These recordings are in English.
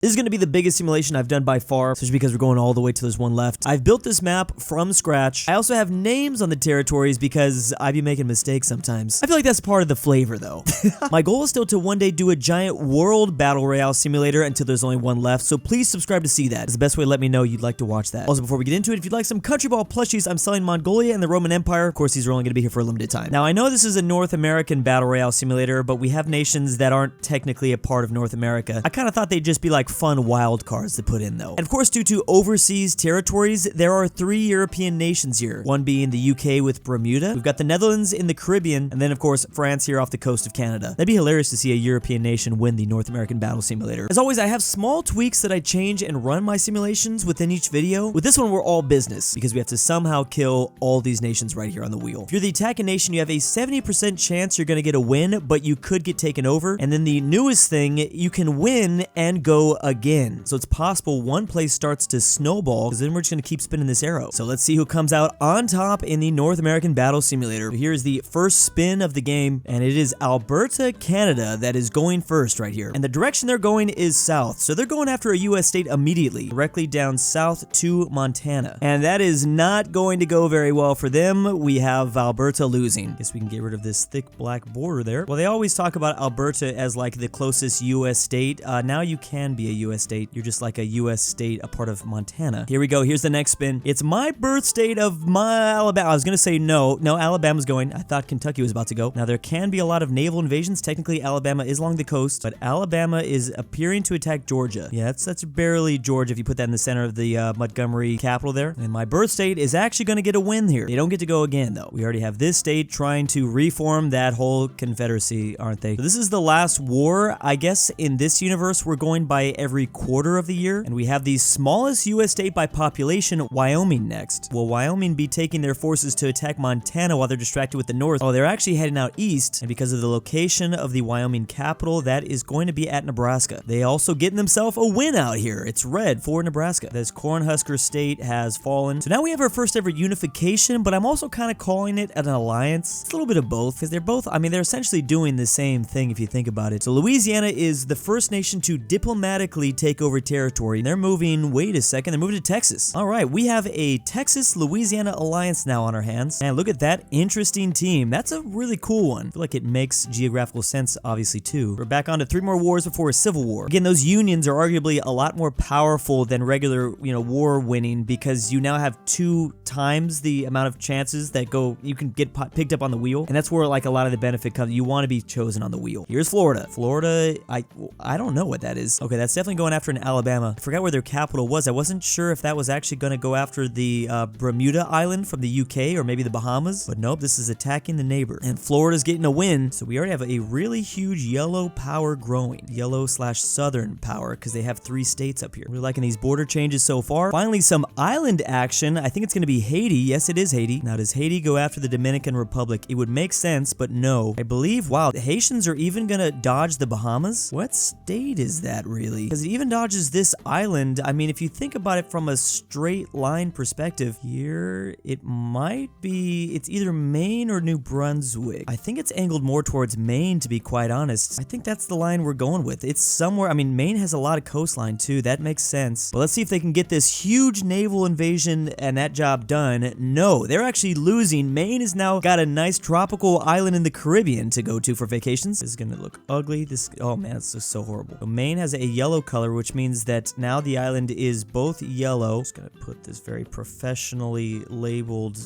This is going to be the biggest simulation I've done by far, especially because we're going all the way till there's one left. I've built this map from scratch. I also have names on the territories because I be making mistakes sometimes. I feel like that's part of the flavor though. My goal is still to one day do a giant world battle royale simulator until there's only one left, so please subscribe to see that. It's the best way to let me know you'd like to watch that. Also, before we get into it, if you'd like some country ball plushies, I'm selling Mongolia and the Roman Empire. Of course, these are only going to be here for a limited time. Now, I know this is a North American battle royale simulator, but we have nations that aren't technically a part of North America. I kind of thought they'd just be like fun wild cards to put in though. And of course, due to overseas territories, there are 3 European nations here. One being the UK with Bermuda. We've got the Netherlands in the Caribbean, and then of course, France here off the coast of Canada. That'd be hilarious to see a European nation win the North American Battle Simulator. As always, I have small tweaks that I change and run my simulations within each video. With this one, we're all business because we have to somehow kill all these nations right here on the wheel. If you're the attacking nation, you have a 70% chance you're gonna get a win, but you could get taken over. And then the newest thing, you can win and go again. So it's possible one place starts to snowball, because then we're just going to keep spinning this arrow. So let's see who comes out on top in the North American Battle Simulator. Here's the first spin of the game, and it is Alberta, Canada that is going first right here. And the direction they're going is south. So they're going after a US state immediately, directly down south to Montana. And that is not going to go very well for them. We have Alberta losing. Guess we can get rid of this thick black border there. Well, they always talk about Alberta as like the closest US state. Now you can be a US state. You're just like a US state, a part of Montana. Here we go. Here's the next spin. It's my birth state of my Alabama. I was going to say no. No, Alabama's going. I thought Kentucky was about to go. Now, there can be a lot of naval invasions. Technically, Alabama is along the coast, but Alabama is appearing to attack Georgia. Yeah, that's barely Georgia if you put that in the center of the Montgomery capital there. And my birth state is actually going to get a win here. They don't get to go again, though. We already have this state trying to reform that whole confederacy, aren't they? So this is the last war. I guess in this universe, we're going by every quarter of the year, and we have the smallest US state by population, Wyoming, next. Will Wyoming be taking their forces to attack Montana while they're distracted with the north? Oh, they're actually heading out east, and because of the location of the Wyoming capital, that is going to be at Nebraska. They also getting themselves a win out here. It's red for Nebraska. This Cornhusker state has fallen. So now we have our first ever unification, but I'm also kind of calling it an alliance. It's a little bit of both, because they're both, I mean, they're essentially doing the same thing if you think about it. So Louisiana is the first nation to diplomatically take over territory. They're moving, wait a second, they're moving to Texas. All right, we have a Texas-Louisiana alliance now on our hands. And look at that interesting team. That's a really cool one. I feel like it makes geographical sense, obviously, too. We're back on to 3 more wars before a civil war. Again, those unions are arguably a lot more powerful than regular, war winning, because you now have 2 times the amount of chances that you can get picked up on the wheel. And that's where, like, a lot of the benefit comes. You want to be chosen on the wheel. Here's Florida. Florida, I don't know what that is. Okay, that's definitely going after an Alabama. I forgot where their capital was. I wasn't sure if that was actually going to go after the Bermuda Island from the UK or maybe the Bahamas, but nope, this is attacking the neighbor. And Florida's getting a win, so we already have a really huge yellow power growing. Yellow/southern power, because they have 3 states up here. We're liking these border changes so far. Finally, some island action. I think it's going to be Haiti. Yes, it is Haiti. Now, does Haiti go after the Dominican Republic? It would make sense, but no. I believe, wow, the Haitians are even going to dodge the Bahamas? What state is that, really? Because it even dodges this island. I mean, if you think about it from a straight line perspective, here it might be, it's either Maine or New Brunswick. I think it's angled more towards Maine, to be quite honest. I think that's the line we're going with. It's somewhere, I mean, Maine has a lot of coastline too. That makes sense. But let's see if they can get this huge naval invasion and that job done. No, they're actually losing. Maine has now got a nice tropical island in the Caribbean to go to for vacations. This is gonna look ugly. Oh man, it's just so horrible. So Maine has a yellow color, which means that now the island is both yellow. Just gonna put this very professionally labeled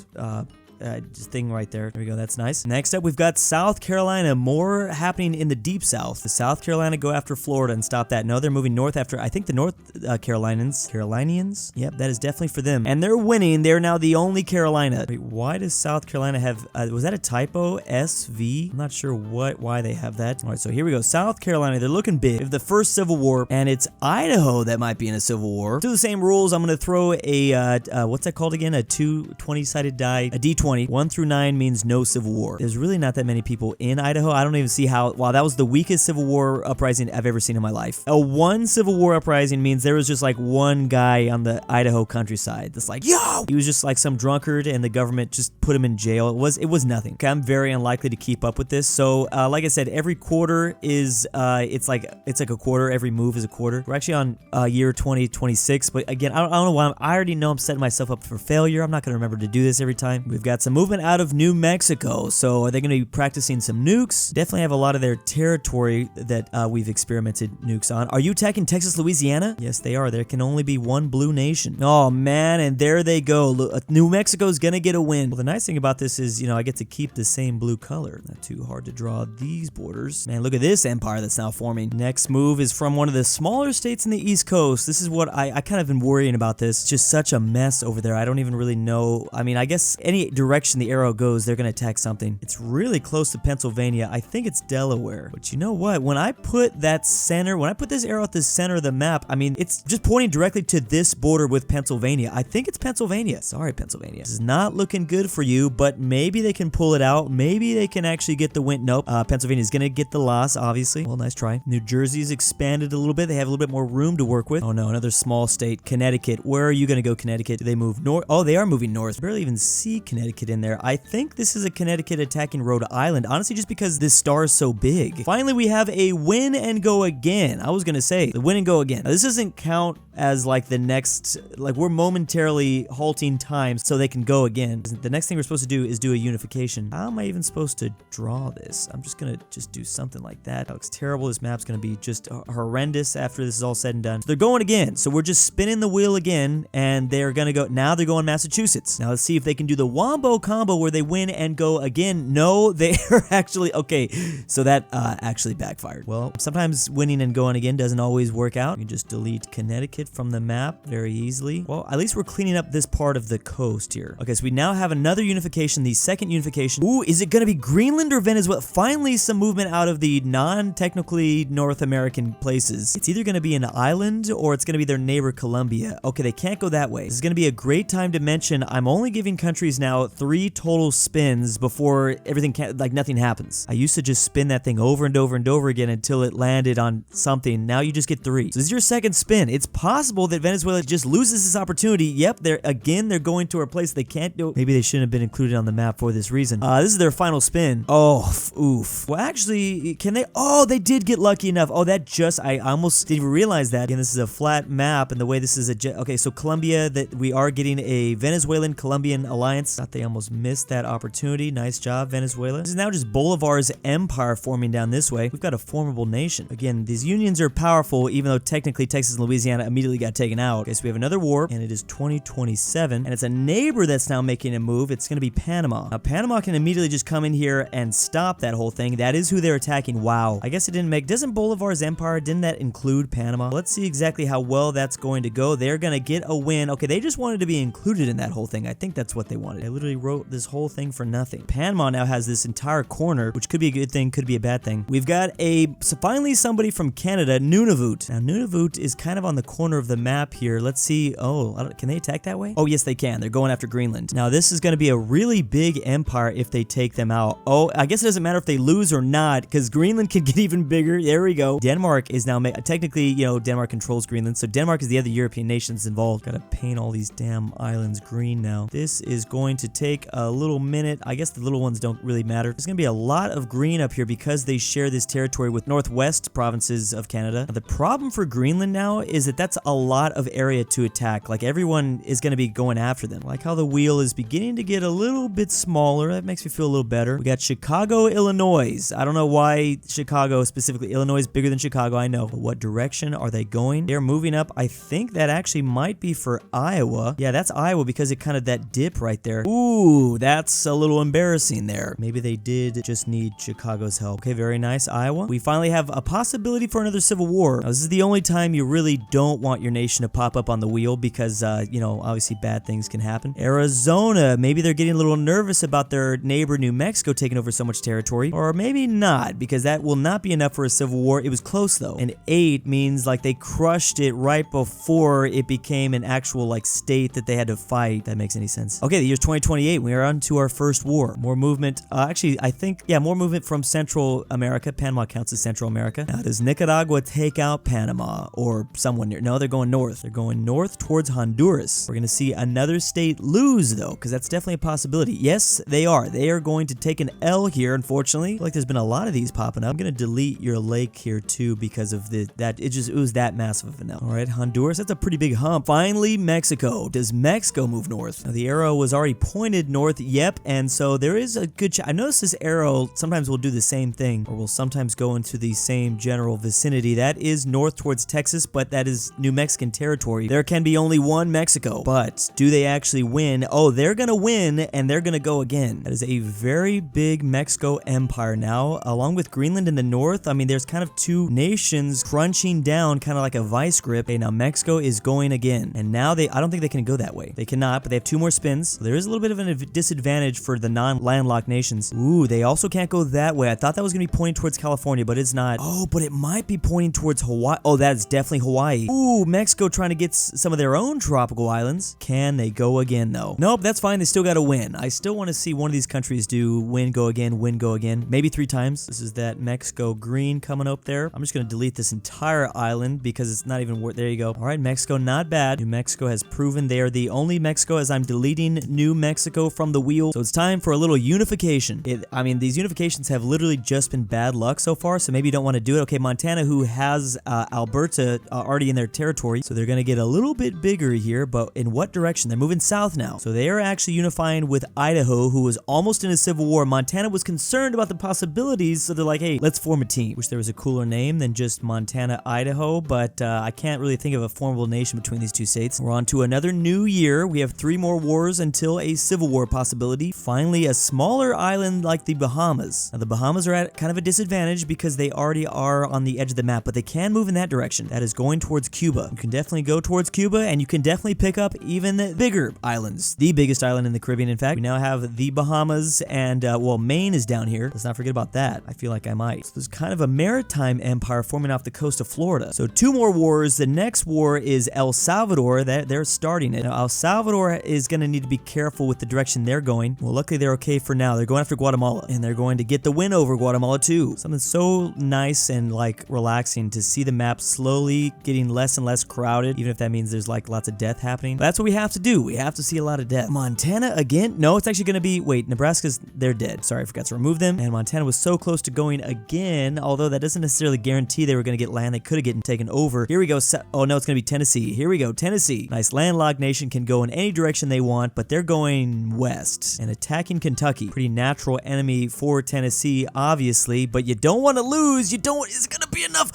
thing right there. There we go. That's nice. Next up, we've got South Carolina. More happening in the deep south. The South Carolina go after Florida and stop that. No, they're moving north after, I think, the North Carolinians. Yep, that is definitely for them. And they're winning. They're now the only Carolina. Wait, why does South Carolina have, was that a typo? SV? I'm not sure why they have that. All right, so here we go. South Carolina, they're looking big. We have the first civil war, and it's Idaho that might be in a civil war. To the same rules, I'm going to throw a, what's that called again? A 20-sided die, a D20 20. 1 through 9 means no civil war. There's really not that many people in Idaho. I don't even see how. Wow, that was the weakest civil war uprising I've ever seen in my life. A 1 civil war uprising means there was just like one guy on the Idaho countryside that's like, yo! He was just like some drunkard and the government just put him in jail. It was nothing. Okay, I'm very unlikely to keep up with this. So, like I said, every quarter is, it's like a quarter. Every move is a quarter. We're actually on year 2026, but again, I don't know why. I already know I'm setting myself up for failure. I'm not going to remember to do this every time. We've got some movement out of New Mexico. So are they going to be practicing some nukes? Definitely have a lot of their territory that we've experimented nukes on. Are you attacking Texas, Louisiana? Yes, they are. There can only be one blue nation. Oh, man, and there they go. New Mexico's going to get a win. Well, the nice thing about this is, you know, I get to keep the same blue color. Not too hard to draw these borders. Man, look at this empire that's now forming. Next move is from one of the smaller states in the East Coast. This is what I kind of been worrying about this. It's just such a mess over there. I don't even really know. I mean, I guess any direction the arrow goes, they're going to attack something. It's really close to Pennsylvania. I think it's Delaware. But you know what? When I put this arrow at the center of the map, I mean, it's just pointing directly to this border with Pennsylvania. I think it's Pennsylvania. Sorry, Pennsylvania. This is not looking good for you, but maybe they can pull it out. Maybe they can actually get the win. Nope. Pennsylvania's going to get the loss, obviously. Well, nice try. New Jersey's expanded a little bit. They have a little bit more room to work with. Oh no, another small state. Connecticut. Where are you going to go, Connecticut? Do they move north? Oh, they are moving north. Barely even see Connecticut in there. I think this is a Connecticut attacking Rhode Island. Honestly, just because this star is so big. Finally, we have a win and go again. I was going to say the win and go again. Now, this doesn't count as like the next, like we're momentarily halting time so they can go again. The next thing we're supposed to do is do a unification. How am I even supposed to draw this? I'm just going to just do something like that. That looks terrible. This map's going to be just horrendous after this is all said and done. So they're going again. So we're just spinning the wheel again and they're going to go. Now they're going Massachusetts. Now let's see if they can do the wombo combo where they win and go again. No, they are actually, okay. So that actually backfired. Well, sometimes winning and going again doesn't always work out. You can just delete Connecticut from the map very easily. Well, at least we're cleaning up this part of the coast here. Okay, so we now have another unification, the second unification. Ooh, is it going to be Greenland or Venezuela? Finally, some movement out of the non-technically North American places. It's either going to be an island or it's going to be their neighbor Colombia. Okay, they can't go that way. This is going to be a great time to mention I'm only giving countries now 3 total spins before everything like nothing happens. I used to just spin that thing over and over and over again until it landed on something. Now you just get 3. So this is your second spin. It's possible that Venezuela just loses this opportunity. Yep, they're going to a place they can't do. Maybe they shouldn't have been included on the map for this reason. This is their final spin. Oh, oof. Well, actually, can they? Oh, they did get lucky enough. Oh, I almost didn't even realize that. Again, this is a flat map, and the way this is okay, so Colombia, that we are getting a Venezuelan-Colombian alliance. Thought they almost missed that opportunity. Nice job, Venezuela. This is now just Bolivar's empire forming down this way. We've got a formidable nation. Again, these unions are powerful, even though technically Texas and Louisiana immediately got taken out. Okay, so we have another war, and it is 2027, and it's a neighbor that's now making a move. It's going to be Panama. Now, Panama can immediately just come in here and stop that whole thing. That is who they're attacking. Wow. I guess it didn't make... Doesn't Bolivar's empire, didn't that include Panama? Let's see exactly how well that's going to go. They're going to get a win. Okay, they just wanted to be included in that whole thing. I think that's what they wanted. I literally wrote this whole thing for nothing. Panama now has this entire corner, which could be a good thing, could be a bad thing. We've got finally somebody from Canada, Nunavut. Now, Nunavut is kind of on the corner of the map here. Let's see. Oh, can they attack that way? Oh, yes, they can. They're going after Greenland. Now, this is going to be a really big empire if they take them out. Oh, I guess it doesn't matter if they lose or not, because Greenland can get even bigger. There we go. Denmark is now, technically, you know, Denmark controls Greenland, so Denmark is the other European nations involved. Gotta paint all these damn islands green now. This is going to take a little minute. I guess the little ones don't really matter. There's gonna be a lot of green up here because they share this territory with northwest provinces of Canada. Now, the problem for Greenland now is that that's a lot of area to attack. Like, everyone is gonna be going after them. Like how the wheel is beginning to get a little bit smaller. That makes me feel a little better. We got Chicago, Illinois. I don't know why Chicago specifically. Illinois is bigger than Chicago, I know. But what direction are they going? They're moving up. I think that actually might be for Iowa. Yeah, that's Iowa because it kind of that dip right there. Ooh, that's a little embarrassing there. Maybe they did just need Chicago's help. Okay, very nice, Iowa. We finally have a possibility for another civil war. Now, this is the only time you really don't want want your nation to pop up on the wheel because, you know, obviously bad things can happen. Arizona, maybe they're getting a little nervous about their neighbor New Mexico taking over so much territory, or maybe not, because that will not be enough for a civil war. It was close though. And 8 means like they crushed it right before it became an actual like state that they had to fight. If that makes any sense. Okay, the year's 2028. We are on to our first war. More movement. Actually, I think, yeah, more movement from Central America. Panama counts as Central America. Now, does Nicaragua take out Panama or someone near? No, they're going north. They're going north towards Honduras. We're going to see another state lose though, because that's definitely a possibility. Yes, they are. They are going to take an L here, unfortunately. Like there's been a lot of these popping up. I'm going to delete your lake here too because of it was that massive of an L. All right, Honduras, that's a pretty big hump. Finally, Mexico. Does Mexico move north? Now, the arrow was already pointed north. Yep, and so there is a good chance. I noticed this arrow sometimes will do the same thing, or will sometimes go into the same general vicinity. That is north towards Texas, but that is New Mexican territory. There can be only one Mexico, but do they actually win? Oh, they're gonna win, and they're gonna go again. That is a very big Mexico empire now, along with Greenland in the north. I mean, there's kind of two nations crunching down, kind of like a vice grip. Okay, now Mexico is going again, and now I don't think they can go that way. They cannot, but they have 2 more spins. So there is a little bit of a disadvantage for the non-landlocked nations. Ooh, they also can't go that way. I thought that was gonna be pointing towards California, but it's not. Oh, but it might be pointing towards Hawaii. Oh, that's definitely Hawaii. Ooh, Mexico trying to get some of their own tropical islands. Can they go again though? Nope, that's fine. They still got to win. I still want to see one of these countries do win, go again, maybe 3 times. This is that Mexico green coming up there. I'm just gonna delete this entire island because it's not even worth. There you go. All right, Mexico, not bad. New Mexico has proven they are the only Mexico, as I'm deleting New Mexico from the wheel. So it's time for a little unification. I mean, these unifications have literally just been bad luck so far, so maybe you don't want to do it. Okay, Montana, who has Alberta already in their territory, so they're gonna get a little bit bigger here, but in what direction? They're moving south now. So they are actually unifying with Idaho, who was almost in a civil war. Montana was concerned about the possibilities, so they're like, hey, let's form a team. Wish there was a cooler name than just Montana, Idaho, but I can't really think of a formidable nation between these 2 states. We're on to another new year. We have 3 more wars until a civil war possibility. Finally, a smaller island like the Bahamas. Now, the Bahamas are at kind of a disadvantage because they already are on the edge of the map, but they can move in that direction. That is going towards Cuba. You can definitely go towards Cuba, and you can definitely pick up even bigger islands. The biggest island in the Caribbean, in fact. We now have the Bahamas, and, well, Maine is down here. Let's not forget about that. I feel like I might. So there's kind of a maritime empire forming off the coast of Florida. So 2 more wars. The next war is El Salvador. They're starting it. Now, El Salvador is going to need to be careful with the direction they're going. Well, luckily they're okay for now. They're going after Guatemala, and they're going to get the win over Guatemala too. Something so nice and like relaxing to see the map slowly getting less and less crowded, even if that means there's like lots of death happening. But that's what we have to do. We have to see a lot of death. Montana again? No, it's actually going to be, wait, Nebraska's, they're dead. Sorry, I forgot to remove them. And Montana was so close to going again, although that doesn't necessarily guarantee they were going to get land. They could have gotten taken over. Here we go. Oh no, it's going to be Tennessee. Here we go. Tennessee. Nice landlocked nation, can go in any direction they want, but they're going west and attacking Kentucky. Pretty natural enemy for Tennessee, obviously, but you don't want to lose. You don't, is it going to be enough?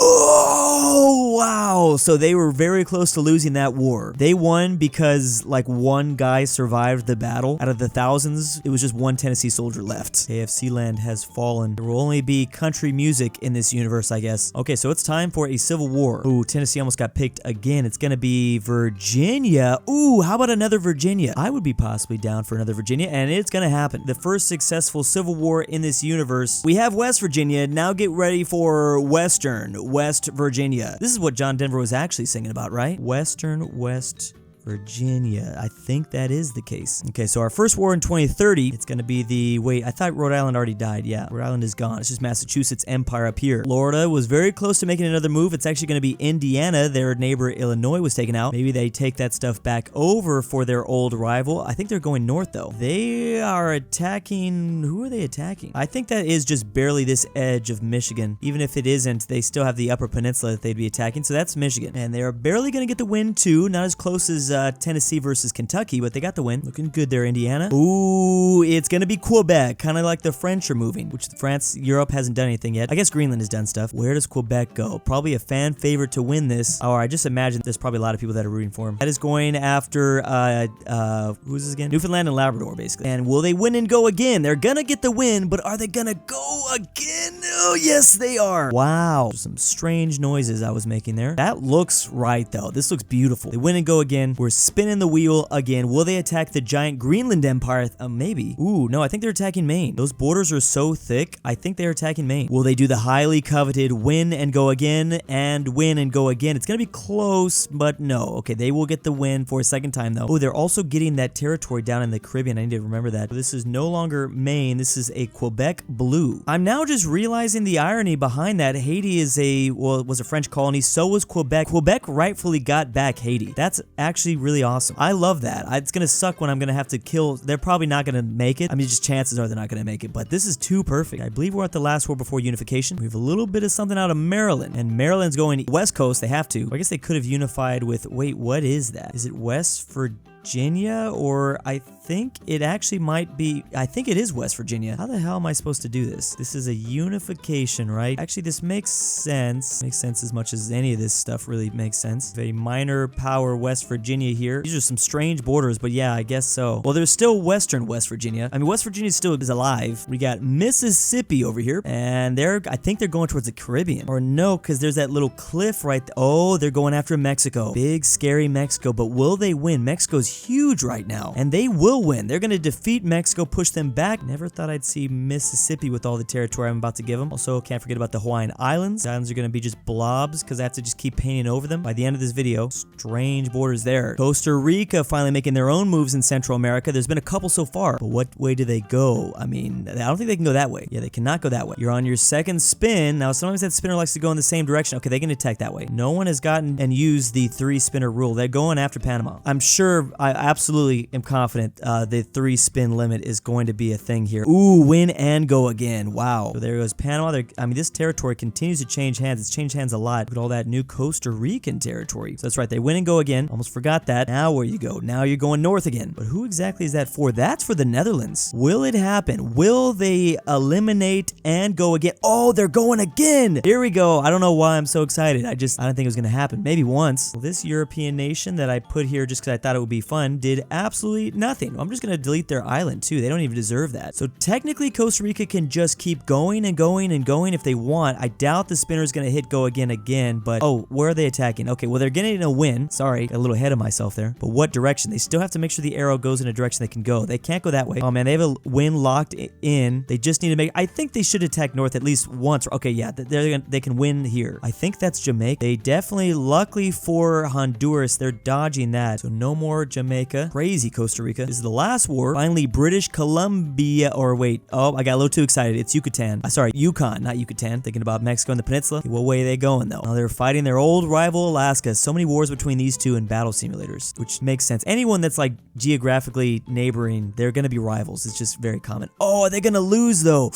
Oh, wow. So they were very close to losing that war. They won because like one guy survived the battle. Out of the thousands, it was just one Tennessee soldier left. AFC land has fallen. There will only be country music in this universe, I guess. Okay, so it's time for a civil war. Ooh, Tennessee almost got picked again. It's gonna be Virginia. Ooh, how about another Virginia? I would be possibly down for another Virginia, and it's gonna happen. The first successful civil war in this universe. We have West Virginia. Now get ready for West Virginia. This is what John Denver was actually singing about, right? West Virginia. I think that is the case. Okay, so our first war in 2030, it's going to be the, wait, I thought Rhode Island already died. Yeah, Rhode Island is gone. It's just Massachusetts empire up here. Florida was very close to making another move. It's actually going to be Indiana. Their neighbor Illinois was taken out. Maybe they take that stuff back over for their old rival. I think they're going north though. They are attacking, who are they attacking? I think that is just barely this edge of Michigan. Even if it isn't, they still have the upper peninsula that they'd be attacking. So that's Michigan. And they're barely going to get the win too. Not as close as was Tennessee versus Kentucky, but they got the win. Looking good there, Indiana. Ooh, it's gonna be Quebec, kind of like the French are moving, which France, Europe hasn't done anything yet. I guess Greenland has done stuff. Where does Quebec go? Probably a fan favorite to win this. Or I just imagine there's probably a lot of people that are rooting for him. That is going after, who's this again? Newfoundland and Labrador, basically. And will they win and go again? They're gonna get the win, but are they gonna go again? Oh, yes, they are. Wow. Some strange noises I was making there. That looks right, though. This looks beautiful. They win and go again. We're spinning the wheel again. Will they attack the giant Greenland Empire? Maybe. Ooh, no, I think they're attacking Maine. Those borders are so thick. I think they're attacking Maine. Will they do the highly coveted win and go again and win and go again? It's gonna be close, but no. Okay, they will get the win for a second time, though. Oh, they're also getting that territory down in the Caribbean. I need to remember that. This is no longer Maine. This is a Quebec blue. I'm now just realizing the irony behind that. Haiti is was a French colony. So was Quebec. Quebec rightfully got back Haiti. That's actually really awesome. I love that. It's gonna suck when I'm gonna have to kill. They're probably not gonna make it. I mean, just chances are they're not gonna make it. But this is too perfect. I believe we're at the last war before unification. We have a little bit of something out of Maryland, and Maryland's going West Coast. They have to. I guess they could have unified with. Wait, what is that? Is it West Virginia, or I think it actually might be. I think it is West Virginia. How the hell am I supposed to do this? This is a unification, right? Actually, this makes sense. Makes sense as much as any of this stuff really makes sense. Very minor power West Virginia here. These are some strange borders, but yeah, I guess so. Well, there's still Western West Virginia. I mean, West Virginia still is alive. We got Mississippi over here, and I think they're going towards the Caribbean. Or no, because there's that little cliff right there. Oh, they're going after Mexico. Big, scary Mexico, but will they win? Mexico's huge right now, and they will win. They're going to defeat Mexico, push them back. Never thought I'd see Mississippi with all the territory I'm about to give them. Also, can't forget about the Hawaiian Islands. The islands are going to be just blobs because I have to just keep painting over them. By the end of this video, strange borders there. Costa Rica finally making their own moves in Central America. There's been a couple so far, but what way do they go? I mean, I don't think they can go that way. Yeah, they cannot go that way. You're on your second spin. Now, sometimes that spinner likes to go in the same direction. Okay, they can attack that way. No one has gotten and used the 3-spinner rule. They're going after Panama. I'm sure, I absolutely am confident the 3-spin limit is going to be a thing here. Ooh, win and go again. Wow. So there goes Panama. I mean, this territory continues to change hands. It's changed hands a lot. Look at all that new Costa Rican territory. So that's right. They win and go again. Almost forgot that. Now where you go? Now you're going north again. But who exactly is that for? That's for the Netherlands. Will it happen? Will they eliminate and go again? Oh, they're going again. Here we go. I don't know why I'm so excited. I don't think it was going to happen. Maybe once. Well, this European nation that I put here just because I thought it would be fun did absolutely nothing. I'm just going to delete their island too. They don't even deserve that. So technically Costa Rica can just keep going and going and going if they want. I doubt the spinner is going to hit go again, but oh, where are they attacking? Okay, well, they're getting a win. Sorry, got a little ahead of myself there. But what direction? They still have to make sure the arrow goes in a direction they can go. They can't go that way. Oh man, they have a win locked in. They just need to make, I think they should attack north at least once. Okay, yeah, they can win here. I think that's Jamaica. They definitely, luckily for Honduras, they're dodging that. So no more Jamaica. Crazy Costa Rica. This is the last war. Finally, British Columbia, or wait, oh, I got a little too excited. It's Yucatan. Sorry, Yukon, not Yucatan. Thinking about Mexico and the peninsula. Okay, what way are they going though? Now they're fighting their old rival Alaska. So many wars between these two in battle simulators, which makes sense. Anyone that's like geographically neighboring, they're gonna be rivals. It's just very common. Oh, are they gonna lose though?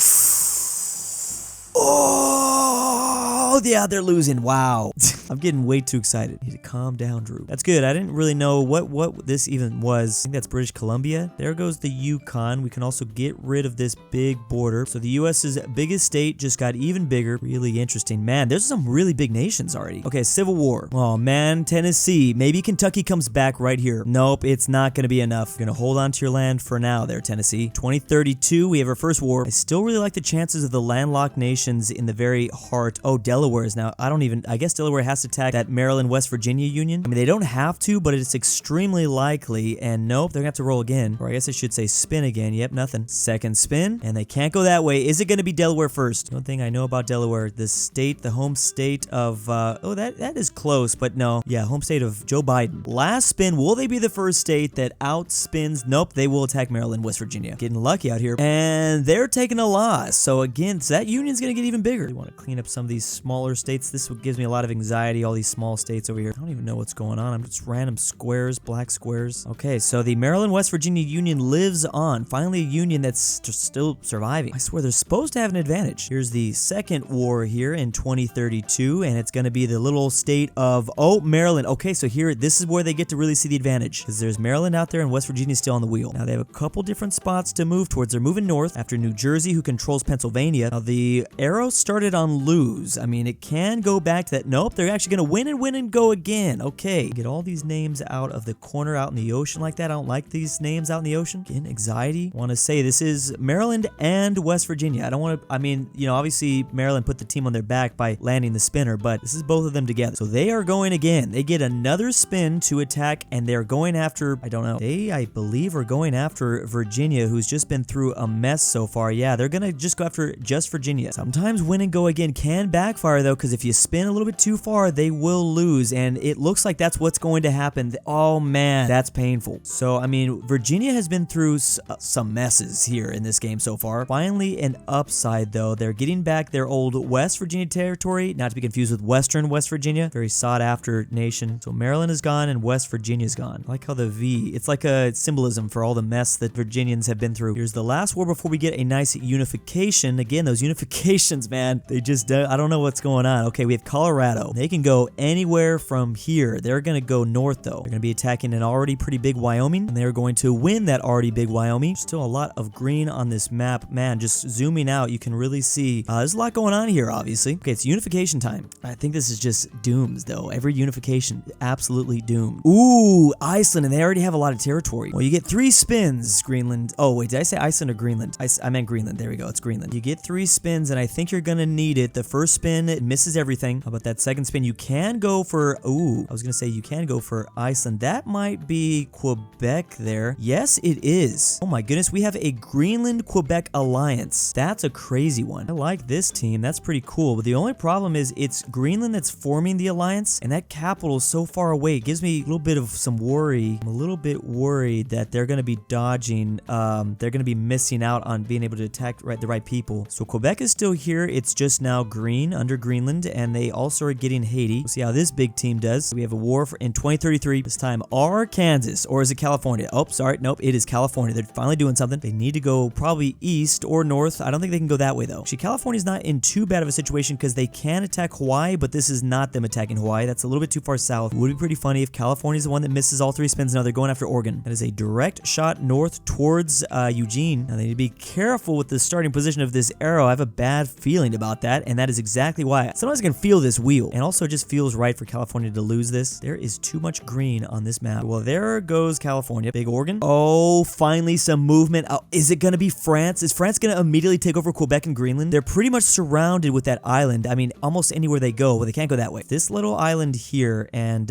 Oh, yeah, they're losing. Wow. I'm getting way too excited. Need to calm down, Drew. That's good. I didn't really know what this even was. I think that's British Columbia. There goes the Yukon. We can also get rid of this big border. So the U.S.'s biggest state just got even bigger. Really interesting. Man, there's some really big nations already. Okay, Civil War. Oh, man, Tennessee. Maybe Kentucky comes back right here. Nope, it's not going to be enough. You're going to hold on to your land for now there, Tennessee. 2032, we have our first war. I still really like the chances of the landlocked nations in the very heart. Oh, Delaware is now. I guess Delaware has to attack that Maryland-West Virginia union. I mean, they don't have to, but it's extremely likely. And nope, they're gonna have to roll again. Or I guess I should say spin again. Yep, nothing. Second spin, and they can't go that way. Is it gonna be Delaware first? One thing I know about Delaware, the home state of, oh, that is close, but no. Yeah, home state of Joe Biden. Last spin, will they be the first state that outspins? Nope, they will attack Maryland, West Virginia. Getting lucky out here. And they're taking a loss. So again, that union's gonna get even bigger. We want to clean up some of these smaller states. This gives me a lot of anxiety anxiety, all these small states over here. I don't even know what's going on. I'm just random squares, black squares. Okay, so the Maryland-West Virginia Union lives on. Finally, a union that's just still surviving. I swear they're supposed to have an advantage. Here's the second war here in 2032, and it's going to be the little state of, oh, Maryland. Okay, so here, this is where they get to really see the advantage, because there's Maryland out there and West Virginia still on the wheel. Now, they have a couple different spots to move towards. They're moving north after New Jersey, who controls Pennsylvania. Now, the arrow started on lose. I mean, it can go back to that. Nope, they're actually going to win and go again. Okay, get all these names out of the corner out in the ocean like that. I don't like these names out in the ocean. Again, anxiety. Want to say this is Maryland and West Virginia. I don't want to, I mean, you know, obviously Maryland put the team on their back by landing the spinner, but this is both of them together. So they are going again. They get another spin to attack, and they're going after, I don't know, they, I believe, are going after Virginia, who's just been through a mess so far. Yeah, they're going to just go after just Virginia. Sometimes win and go again can backfire, though, because if you spin a little bit too far, they will lose, and it looks like that's what's going to happen. Oh, man, that's painful. So, I mean, Virginia has been through some messes here in this game so far. Finally, an upside, though. They're getting back their old West Virginia territory, not to be confused with Western West Virginia. Very sought-after nation. So Maryland is gone and West Virginia is gone. I like how the V, it's like a symbolism for all the mess that Virginians have been through. Here's the last war before we get a nice unification. Again, those unifications, man, they just, I don't know what's going on. Okay, we have Colorado. They can go anywhere from here. They're going to go north, though. They're going to be attacking an already pretty big Wyoming, and they're going to win that already big Wyoming. Still a lot of green on this map. Man, just zooming out, you can really see there's a lot going on here, obviously. Okay, it's unification time. I think this is just dooms, though. Every unification, absolutely doomed. Ooh, Iceland, and they already have a lot of territory. Well, you get 3 spins, Greenland. Oh, wait, did I say Iceland or Greenland? I meant Greenland. There we go. It's Greenland. You get 3 spins, and I think you're going to need it. The first spin, it misses everything. How about that second spin? You can go for, ooh, I was going to say you can go for Iceland. That might be Quebec there. Yes, it is. Oh my goodness, we have a Greenland-Quebec alliance. That's a crazy one. I like this team. That's pretty cool. But the only problem is it's Greenland that's forming the alliance, and that capital is so far away. It gives me a little bit of some worry. I'm a little bit worried that they're going to be dodging. They're going to be missing out on being able to attack the right people. So Quebec is still here. It's just now green under Greenland, and they also are getting Haiti. We'll see how this big team does. We have a war in 2033. This time, Kansas, or is it California? Oh, sorry. Nope, it is California. They're finally doing something. They need to go probably east or north. I don't think they can go that way, though. Actually, California's not in too bad of a situation because they can attack Hawaii, but this is not them attacking Hawaii. That's a little bit too far south. It would be pretty funny if California's the one that misses all 3 spins. Now they're going after Oregon. That is a direct shot north towards Eugene. Now they need to be careful with the starting position of this arrow. I have a bad feeling about that, and that is exactly why. Sometimes I can feel this wheel, and also it just feels right for California to lose this. There is too much green on this map. Well, there goes California. Big Oregon. Oh, finally some movement. Oh, is it going to be France? Is France going to immediately take over Quebec and Greenland? They're pretty much surrounded with that island. I mean, almost anywhere they go, but they can't go that way. This little island here, and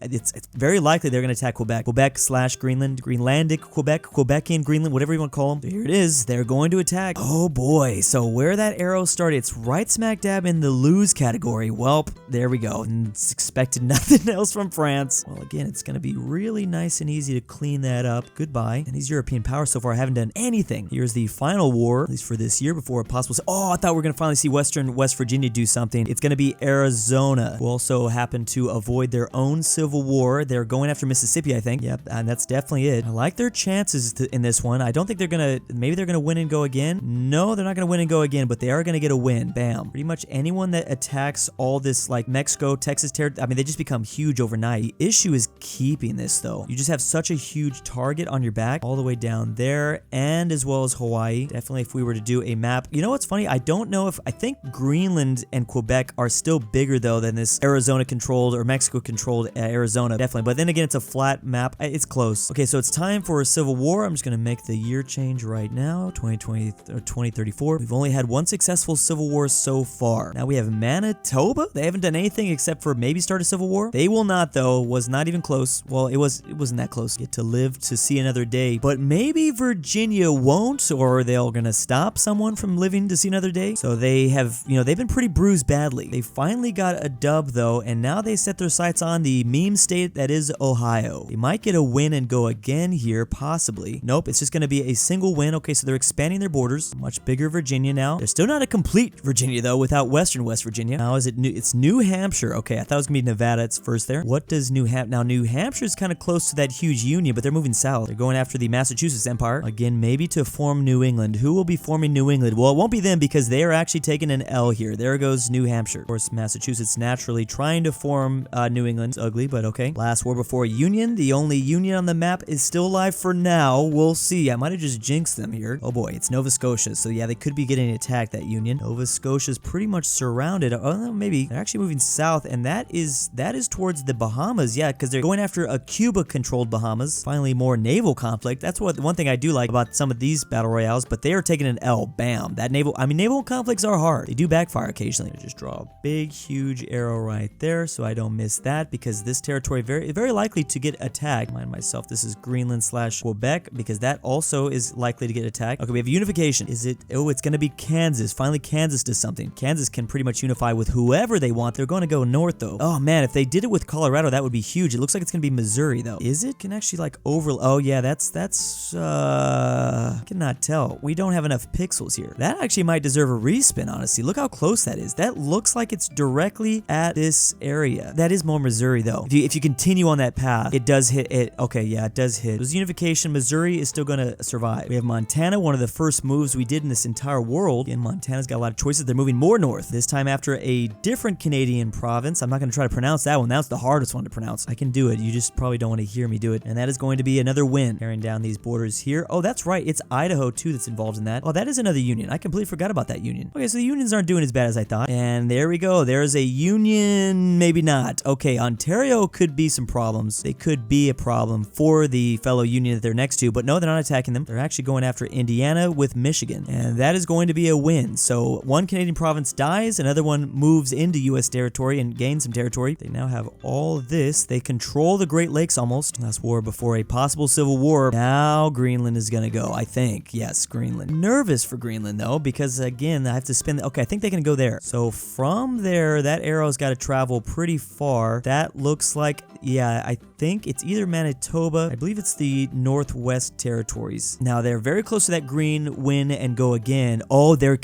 it's very likely they're going to attack Quebec. Quebec/Greenland, Greenlandic Quebec, Quebecian Greenland, whatever you want to call them. So here it is. They're going to attack. Oh boy. So where that arrow started, it's right smack dab in the lose category. Well, there we go. And it's expected nothing else from France. Well, again, it's going to be really nice and easy to clean that up. Goodbye. And these European powers so far haven't done anything. Here's the final war, at least for this year, before a possible... Oh, I thought we were going to finally see Western West Virginia do something. It's going to be Arizona, who also happen to avoid their own civil war. They're going after Mississippi, I think. Yep, and that's definitely it. I like their chances in this one. I don't think they're going to... Maybe they're going to win and go again. No, they're not going to win and go again, but they are going to get a win. Bam. Pretty much anyone that attacks all this, like Mexico, Texas territory, I mean, they just become huge overnight. The issue is keeping this, though. You just have such a huge target on your back all the way down there, and as well as Hawaii. Definitely, if we were to do a map. You know what's funny? I don't know if... I think Greenland and Quebec are still bigger, though, than this Arizona-controlled or Mexico-controlled Arizona. Definitely. But then again, it's a flat map. It's close. Okay, so it's time for a civil war. I'm just going to make the year change right now. 2020 or 2034. We've only had one successful civil war so far. Now we have Manitoba. They haven't done anything except for maybe start a civil war. They will not, though. Was not even close. Well, it wasn't that close. Get to live to see another day. But maybe Virginia won't, or they're going to stop someone from living to see another day. So they have, you know, they've been pretty bruised badly. They finally got a dub, though, and now they set their sights on the meme state that is Ohio. They might get a win and go again here, possibly. Nope, it's just going to be a single win. Okay, so they're expanding their borders. Much bigger Virginia now. They're still not a complete Virginia, though, without Western West Virginia. Now is it's New Hampshire. Okay, I thought it was gonna be Nevada. It's first there. What does now New Hampshire is kind of close to that huge union, but they're moving south. They're going after the Massachusetts Empire. Again, maybe to form New England. Who will be forming New England? Well, it won't be them because they are actually taking an L here. There goes New Hampshire. Of course, Massachusetts naturally trying to form New England. It's ugly, but okay. Last war before Union. The only Union on the map is still alive for now. We'll see. I might have just jinxed them here. Oh boy, it's Nova Scotia. So yeah, they could be getting attacked, that Union. Nova Scotia is pretty much surrounded. Oh, no, maybe. They're actually moving south, and that is towards the Bahamas. Yeah, because they're going after a Cuba-controlled Bahamas. Finally, more naval conflict. That's one thing I do like about some of these battle royales, but they are taking an L. Bam. That naval conflicts are hard. They do backfire occasionally. I just draw a big, huge arrow right there so I don't miss that, because this territory very likely to get attacked. Remind myself, this is Greenland/Quebec, because that also is likely to get attacked. Okay, we have unification. Is it? Oh, it's going to be Kansas. Finally, Kansas does something. Kansas can pretty much unify with whoever they want. They're going to go north, though. Oh, man, if they did it with Colorado, that would be huge. It looks like it's going to be Missouri, though. Is it? Can actually, like, oh, yeah, that's, I cannot tell. We don't have enough pixels here. That actually might deserve a respin, honestly. Look how close that is. That looks like it's directly at this area. That is more Missouri, though. If you continue on that path, it does hit it. Okay, yeah, it does hit. There's unification. Missouri is still going to survive. We have Montana, one of the first moves we did in this entire world. And Montana's got a lot of choices. They're moving more north, this time after a different Canadian province. I'm not going to try to pronounce that one. That's the hardest one to pronounce. I can do it. You just probably don't want to hear me do it. And that is going to be another win. Tearing down these borders here. Oh, that's right. It's Idaho, too, that's involved in that. Oh, that is another union. I completely forgot about that union. Okay, so the unions aren't doing as bad as I thought. And there we go. There's a union. Maybe not. Okay, Ontario could be some problems. They could be a problem for the fellow union that they're next to. But no, they're not attacking them. They're actually going after Indiana with Michigan. And that is going to be a win. So one Canadian province dies. Another one moves into U.S. territory and gains some territory. They now have all this. They control the Great Lakes almost. Last war before a possible civil war. Now Greenland is going to go, I think. Yes, Greenland. Nervous for Greenland, though, because, again, I have to spin... Okay, I think they can go there. So from there, that arrow's got to travel pretty far. That looks like... Yeah, I think it's either Manitoba. I believe it's the Northwest Territories. Now, they're very close to that green win and go again. Oh, they're...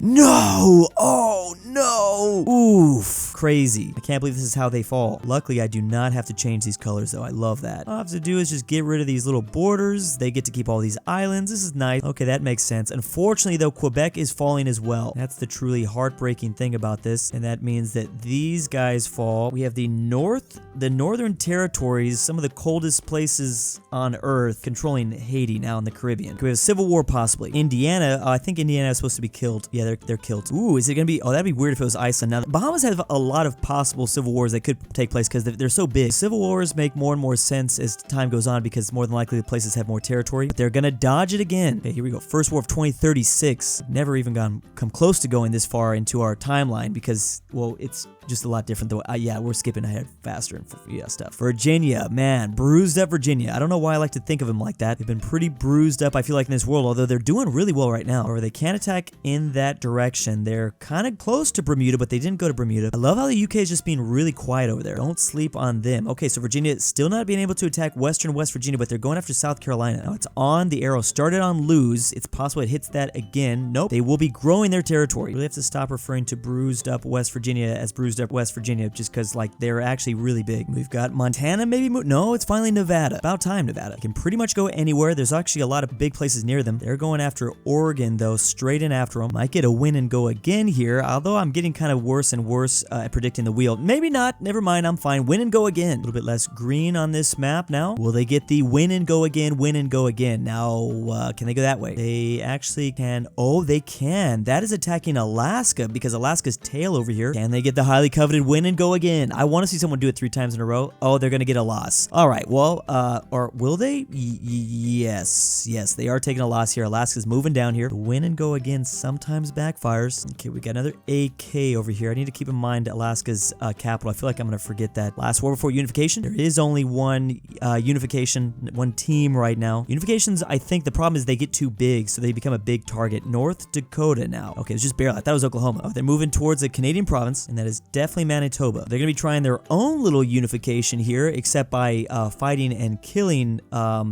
No! Oh, no! Oof. Crazy. I can't believe this is how they fall. Luckily, I do not have to change these colors, though. I love that. All I have to do is just get rid of these little borders. They get to keep all these islands. This is nice. Okay, that makes sense. Unfortunately, though, Quebec is falling as well. That's the truly heartbreaking thing about this, and that means that these guys fall. We have the Northern Territories, some of the coldest places on Earth, controlling Haiti now in the Caribbean. We have a civil war possibly. Indiana, I think Indiana is supposed to be killed. Yeah, they're killed. Ooh, is it gonna be? Oh, that'd be weird if it was Iceland. Now, the Bahamas have a lot of possible civil wars that could take place because they're so big. Civil wars make more and more sense as time goes on because more than likely the places have more territory. But they're gonna dodge it again. Okay, here we go. First war of 2036. Never even come close to going this far into our timeline because, well, it's just a lot different though. Yeah, we're skipping ahead faster and stuff. Virginia, man, bruised up Virginia. I don't know why I like to think of them like that. They've been pretty bruised up, I feel like, in this world, although they're doing really well right now. However, they can't attack in that direction. They're kind of close to Bermuda, but they didn't go to Bermuda. I love how the UK is just being really quiet over there. Don't sleep on them. Okay, so Virginia is still not being able to attack Western West Virginia, but they're going after South Carolina. Now it's on. The arrow started on lose. It's possible it hits that again. Nope. They will be growing their territory. Really have to stop referring to bruised up West Virginia as bruised up West Virginia just because, like, they're actually really big. We've got Montana maybe. No, it's finally Nevada. About time, Nevada. It can pretty much go anywhere. There's actually a lot of big places near them. They're going after Oregon, though, straight in after them. Might get a win and go again here, although I'm getting kind of worse and worse at predicting the wheel. Maybe not. Never mind. I'm fine. Win and go again. A little bit less green on this map now. Will they get the win and go again, win and go again? Now, can they go that way? They actually can. Oh, they can. That is attacking Alaska because Alaska's tail over here. Can they get the highly coveted win and go again? I want to see someone do it 3 times in a row. Oh, they're going to get a loss. All right. Well, or will they? Yes. Yes, they are taking a loss here. Alaska's moving down here. The win and go again sometimes backfires. Okay, we got another AK over here. I need to keep in mind Alaska's capital. I feel like I'm going to forget that. Last war before unification. There is only one unification, one team right now. Unifications, I think the problem is they get too big, so they become a big target. North Dakota now. Okay, it's just barely. I thought it was Oklahoma. Oh, they're moving towards a Canadian province, and that is definitely Manitoba. They're going to be trying their own little unification here, except by fighting and killing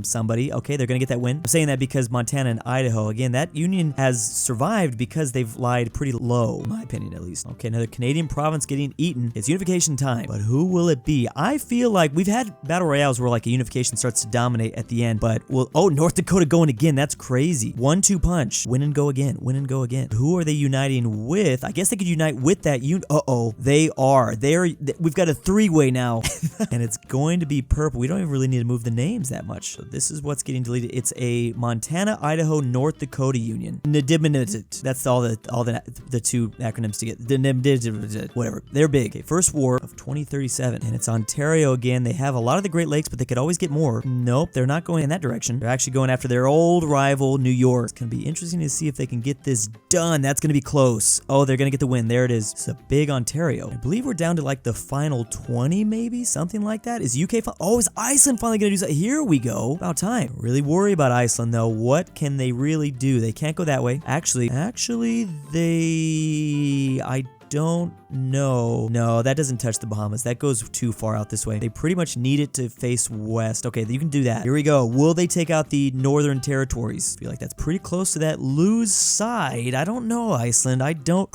somebody. Okay, they're going to get that win. I'm saying that because Montana and Idaho, again, that union has survived because they've lied pretty low, in my opinion at least. Okay, another Canadian province getting getting eaten. It's unification time, but who will it be? I feel like we've had battle royales where like a unification starts to dominate at the end, but oh, North Dakota going again. That's crazy. 1-2 punch. Win and go again. Win and go again. Who are they uniting with? I guess they could unite with that uh-oh. They are. We've got a three-way now. And it's going to be purple. We don't even really need to move the names that much. So this is what's getting deleted. It's a Montana, Idaho, North Dakota union. That's all the two acronyms to get. Whatever. They're big. Okay, first war of 2037. And it's Ontario again. They have a lot of the Great Lakes, but they could always get more. Nope, they're not going in that direction. They're actually going after their old rival, New York. It's going to be interesting to see if they can get this done. That's going to be close. Oh, they're going to get the win. There it is. It's a big Ontario. I believe we're down to like the final 20, maybe? Something like that. Is UK oh, is Iceland finally going to do something? Here we go. About time. Really worry about Iceland, though. What can they really do? They can't go that way. Actually, I don't know. No, that doesn't touch the Bahamas. That goes too far out this way. They pretty much need it to face west. Okay, you can do that. Here we go. Will they take out the Northern Territories? I feel like that's pretty close to that lose side. I don't know, Iceland. I don't...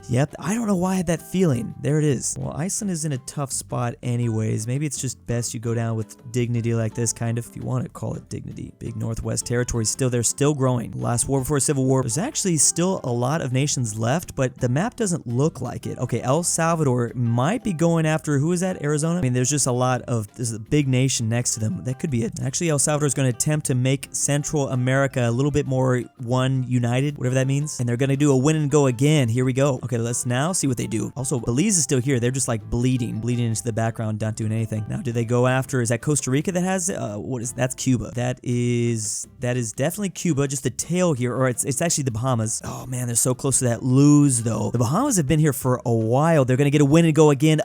Yep, I don't know why I had that feeling. There it is. Well, Iceland is in a tough spot anyways. Maybe it's just best you go down with dignity like this, kind of, if you want to call it dignity. Big Northwest Territories they're still growing. Last war before Civil War. There's actually still a lot of nations left, but the map doesn't look like it. Okay, El Salvador might be going after, who is that, Arizona? I mean, there's just there's a big nation next to them. That could be it. Actually, El Salvador is going to attempt to make Central America a little bit more united, whatever that means. And they're going to do a win and go again. Here we go. Okay, let's now see what they do. Also, Belize is still here. They're just like bleeding into the background, not doing anything. Now, do they go after, is that Costa Rica that has, that's Cuba. That is definitely Cuba, just the tail here, or it's actually the Bahamas. Oh man, they're so close to that lose though. The Bahamas have been here for a while. They're gonna get a win and go again.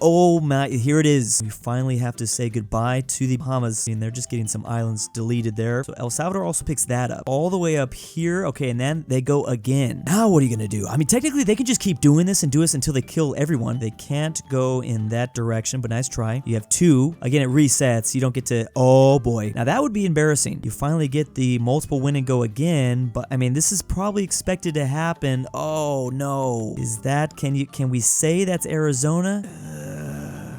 Oh my, here it is. We finally have to say goodbye to the Bahamas. I mean, they're just getting some islands deleted there. So El Salvador also picks that up. All the way up here. Okay, and then they go again. Now what are you gonna do? I mean, technically they can just keep doing this and do this until they kill everyone. They can't go in that direction, but nice try. You have two. Again, it resets. You don't get to, oh boy. Now that would be embarrassing. You finally get the multiple win and go again, but I mean, this is probably expected to happen. Oh no. Is that, can we say that's Arizona?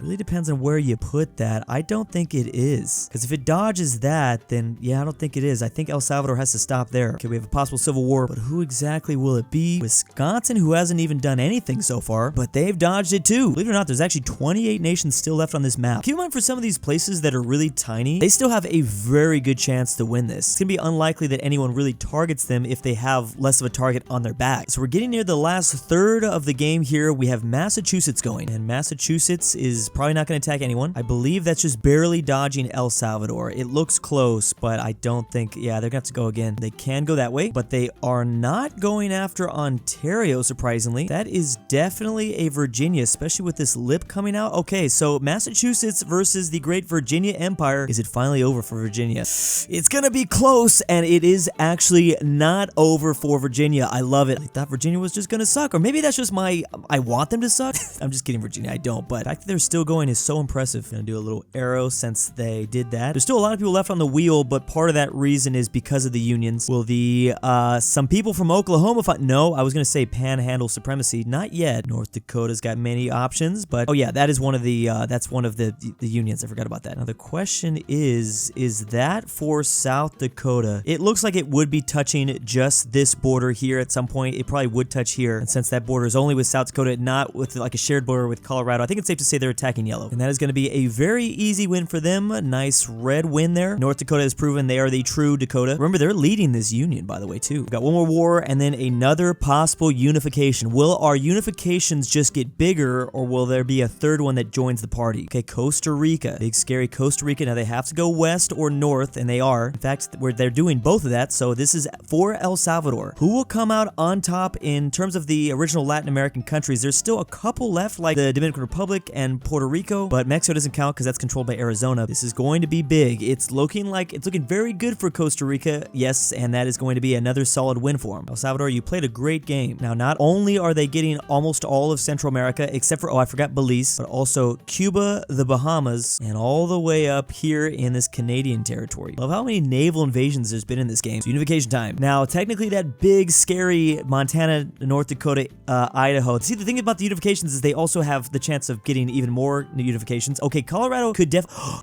Really depends on where you put that. I don't think it is. Because if it dodges that, then yeah, I don't think it is. I think El Salvador has to stop there. Okay, we have a possible civil war, but who exactly will it be? Wisconsin, who hasn't even done anything so far, but they've dodged it too. Believe it or not, there's actually 28 nations still left on this map. Keep in mind, for some of these places that are really tiny, they still have a very good chance to win this. It's gonna be unlikely that anyone really targets them if they have less of a target on their back. So we're getting near the last third of the game here. We have Massachusetts going, and Massachusetts is probably not going to attack anyone. I believe that's just barely dodging El Salvador. It looks close, but I don't think, yeah, they're going to have to go again. They can go that way, but they are not going after Ontario, surprisingly. That is definitely a Virginia, especially with this lip coming out. Okay, so Massachusetts versus the Great Virginia Empire. Is it finally over for Virginia? It's going to be close, and it is actually not over for Virginia. I love it. I thought Virginia was just going to suck, or maybe that's just I want them to suck. I'm just kidding, Virginia. I don't, but the fact that they're still going is so impressive. Gonna do a little arrow since they did that. There's still a lot of people left on the wheel, but part of that reason is because of the unions. Will some people from Oklahoma fight? No, I was gonna say panhandle supremacy. Not yet. North Dakota's got many options, but oh yeah, that is one of the that's one of the unions. I forgot about that. Now the question is that for South Dakota? It looks like it would be touching just this border here at some point. It probably would touch here, and since that border is only with South Dakota, not with like a shared border with Colorado, I think it's safe to say they're attacking yellow. And that is going to be a very easy win for them. A nice red win there. North Dakota has proven they are the true Dakota. Remember, they're leading this union, by the way, too. We've got one more war and then another possible unification. Will our unifications just get bigger, or will there be a third one that joins the party? Okay, Costa Rica. Big, scary Costa Rica. Now, they have to go west or north, and they are. In fact, they're doing both of that, so this is for El Salvador. Who will come out on top in terms of the original Latin American countries? There's still a couple left, like the Dominican Republic and Puerto Puerto Rico, but Mexico doesn't count because that's controlled by Arizona. This is going to be big. It's looking very good for Costa Rica. Yes, and that is going to be another solid win for them. El Salvador, you played a great game. Now, not only are they getting almost all of Central America, except for, oh, I forgot Belize, but also Cuba, the Bahamas, and all the way up here in this Canadian territory. Love how many naval invasions there's been in this game. So unification time. Now, technically that big, scary Montana, North Dakota, Idaho. See, the thing about the unifications is they also have the chance of getting even more new unifications. Okay, Colorado could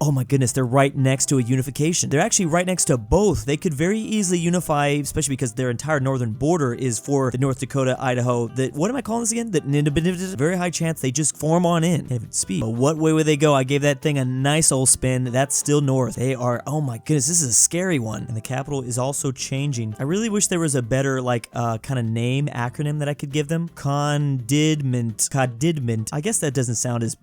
oh my goodness, they're right next to a unification. They're actually right next to both. They could very easily unify, especially because their entire northern border is for the North Dakota, Idaho. What am I calling this again? Very high chance they just form on in. Speed. But what way would they go? I gave that thing a nice old spin. That's still north. They are, oh my goodness, this is a scary one. And the capital is also changing. I really wish there was a better, kind of name acronym that I could give them. Condidment. I guess that doesn't sound as...